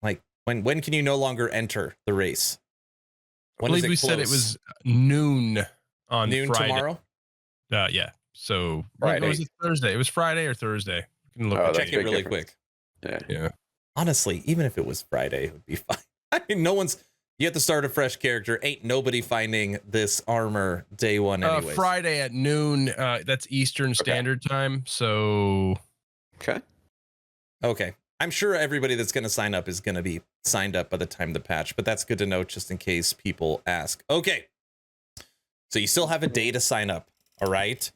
like when can you no longer enter the race? I believe we said it was noon on noon Friday. Tomorrow? Yeah. So Friday. was it Thursday? It was Friday or Thursday. You can look Oh, at Check it really difference. quick. Yeah. Honestly, even if it was Friday, it would be fine. I mean, you have to start a fresh character. Ain't nobody finding this armor day one anyways. Friday at noon. That's Eastern Standard Time. So Okay. I'm sure everybody that's going to sign up is going to be signed up by the time the patch, but that's good to know just in case people ask. Okay. So you still have a day to sign up. All right.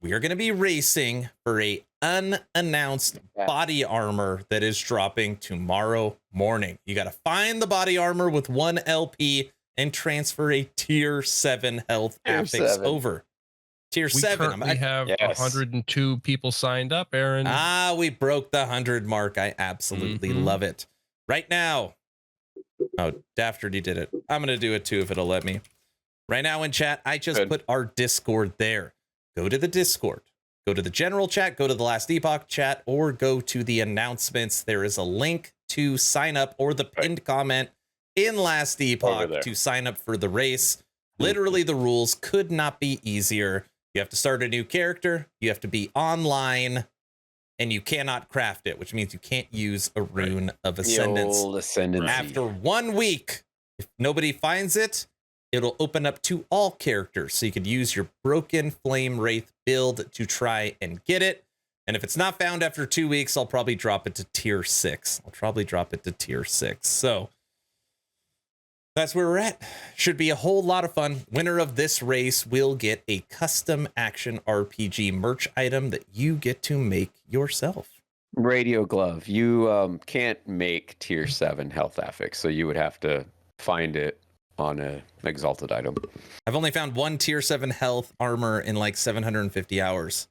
We are going to be racing for a unannounced body armor that is dropping tomorrow morning. You got to find the body armor with 1 LP and transfer a tier 7 health affix over. Tier 7. We have 102 people signed up, Aaron. We broke the 100 mark. I absolutely love it. Right now. Oh, Daftardy did it. I'm going to do it too if it'll let me. Right now in chat, I just put our Discord there. Go to the Discord. Go to the general chat, go to the Last Epoch chat, or go to the announcements. There is a link to sign up or the pinned comment in Last Epoch to sign up for the race. Literally, the rules could not be easier. You have to start a new character. You have to be online, and you cannot craft it, which means you can't use a rune of Ascendance. The old Ascendancy. After 1 week, if nobody finds it, it'll open up to all characters. So you could use your Broken Flame Wraith build to try and get it. And if it's not found after 2 weeks, I'll probably drop it to tier 6. So that's where we're at. Should be a whole lot of fun. Winner of this race will get a custom action RPG merch item that you get to make yourself. Radio glove. You can't make tier 7 health affix, so you would have to find it on an exalted item. I've only found 1 tier 7 health armor in like 750 hours.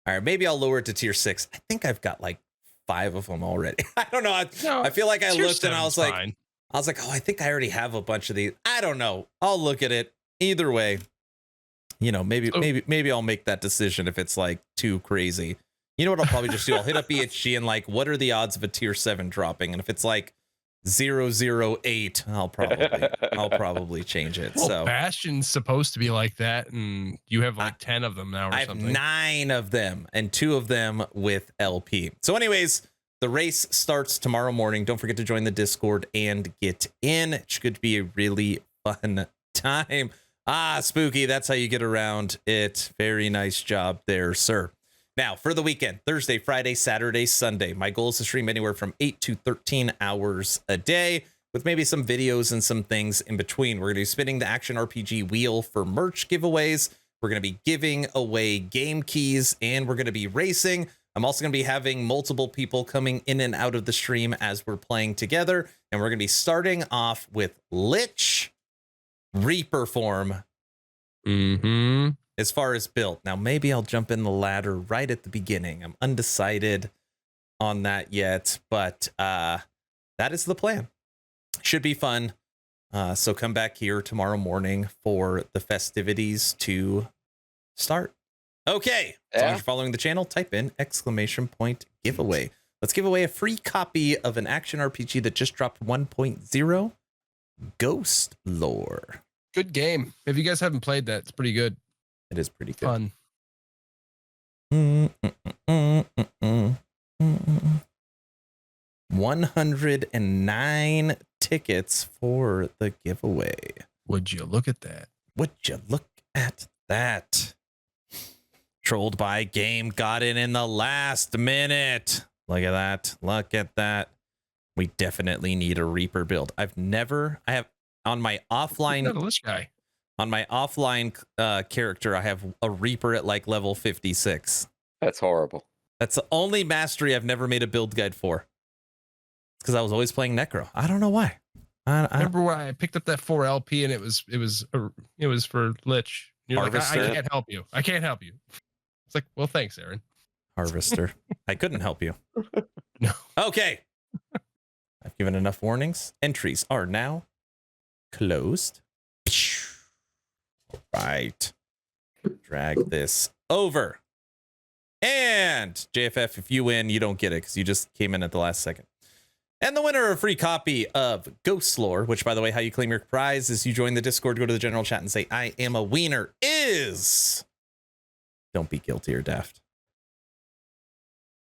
All right, maybe I'll lower it to tier 6. I think I've got like 5 of them already. I don't know. I feel like I looked and I was like, oh, I think I already have a bunch of these. I don't know. I'll look at it. Either way, maybe I'll make that decision if it's like too crazy. You know what I'll probably just do? I'll hit up EHG and like, what are the odds of a tier 7 dropping? And if it's like 008, I'll probably change it. Well, so Bastion's supposed to be like that, and you have like 10 of them now or something. I have 9 of them and 2 of them with LP. So anyways, the race starts tomorrow morning. Don't forget to join the Discord and get in. It's going to be a really fun time. Spooky, that's how you get around it. Very nice job there, sir. Now, for the weekend, Thursday, Friday, Saturday, Sunday, my goal is to stream anywhere from 8 to 13 hours a day with maybe some videos and some things in between. We're going to be spinning the Action RPG wheel for merch giveaways. We're going to be giving away game keys, and we're going to be racing. I'm also going to be having multiple people coming in and out of the stream as we're playing together, and we're going to be starting off with Lich Reaper form. As far as build. Now, maybe I'll jump in the ladder right at the beginning. I'm undecided on that yet, but that is the plan. Should be fun. So come back here tomorrow morning for the festivities to start. Okay. As long as you're following the channel, type in ! giveaway. Let's give away a free copy of an action RPG that just dropped 1.0, Ghost Lore. Good game. If you guys haven't played that, it's pretty good. It is pretty good. Fun. 109 tickets for the giveaway. Would you look at that? Would you look at that? Trolled by Game got in the last minute. Look at that. Look at that. We definitely need a Reaper build. I have on my offline guy. On my offline character, I have a Reaper at like level 56. That's horrible. That's the only mastery I've never made a build guide for. It's because I was always playing Necro. I don't know why. I remember when I picked up that 4 LP and it was for Lich. You're like, I can't help you. I can't help you. It's like, well, thanks, Aaron. Harvester. I couldn't help you. No. Okay. I've given enough warnings. Entries are now closed. Right. Drag this over. And JFF, if you win, you don't get it because you just came in at the last second. And the winner of a free copy of Ghost Lore, which, by the way, how you claim your prize is you join the Discord, go to the general chat and say, I am a wiener, is... Don't be guilty or daft.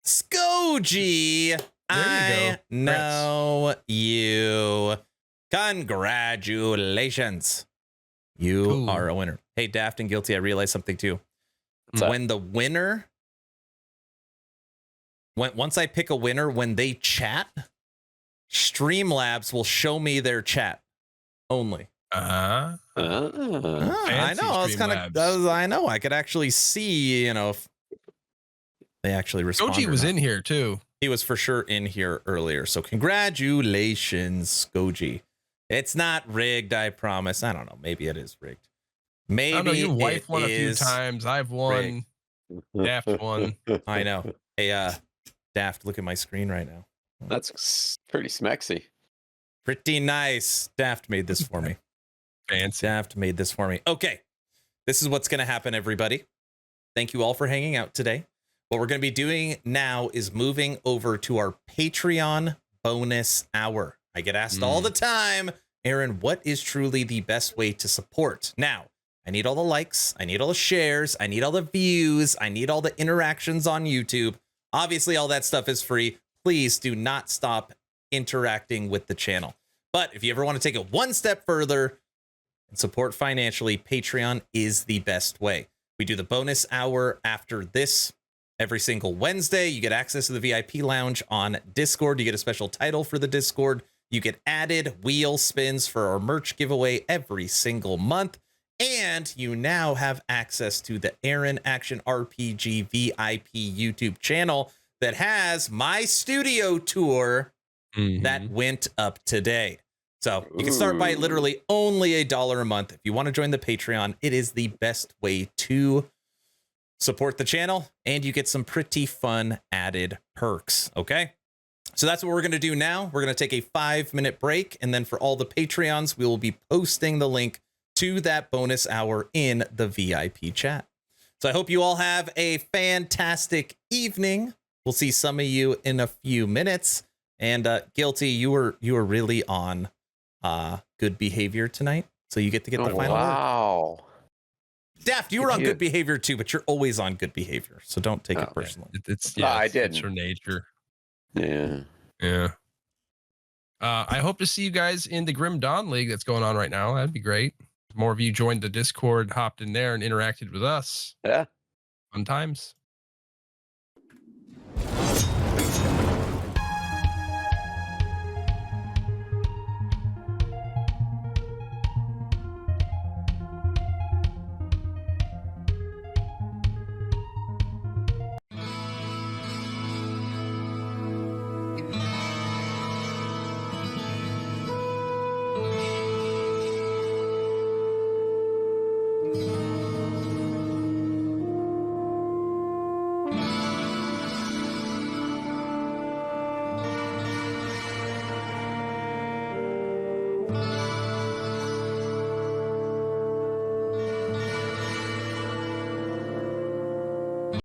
Skoji, I know you. Congratulations. You are a winner. Hey, daft and guilty, I realized something too. When the winner... Once I pick a winner, when they chat, Streamlabs will show me their chat only. I know. I know. I could actually see, if they actually respond. Skoji was in here too. He was for sure in here earlier. So congratulations, Skoji. It's not rigged, I promise. I don't know. Maybe it is rigged. Maybe I know you wife won a few times. I've won. Daft won. I know. Hey, Daft, look at my screen right now. That's pretty smexy. Pretty nice. Daft made this for me. Fancy. Daft made this for me. Okay. This is what's going to happen, everybody. Thank you all for hanging out today. What we're going to be doing now is moving over to our Patreon bonus hour. I get asked all the time, Aaron, what is truly the best way to support? Now, I need all the likes. I need all the shares. I need all the views. I need all the interactions on YouTube. Obviously, all that stuff is free. Please do not stop interacting with the channel. But if you ever want to take it one step further and support financially, Patreon is the best way. We do the bonus hour after this every single Wednesday. You get access to the VIP lounge on Discord. You get a special title for the Discord. You get added wheel spins for our merch giveaway every single month. And you now have access to the Aaron Action RPG VIP YouTube channel that has my studio tour that went up today. So you can start by literally only $1 a month. If you want to join the Patreon, it is the best way to support the channel, and you get some pretty fun added perks. Okay. So that's what we're going to do now. We're going to take a 5-minute break. And then for all the Patreons, we will be posting the link to that bonus hour in the VIP chat. So I hope you all have a fantastic evening. We'll see some of you in a few minutes. And Guilty, you were really on good behavior tonight. So you get to get the final word. Wow. Daft, you were on good behavior too, but you're always on good behavior. So don't take it personally. I didn't. It's your nature. Yeah. I hope to see you guys in the Grim Dawn League that's going on right now. That'd be great. More of you joined the Discord, hopped in there and interacted with us. Yeah. Fun times.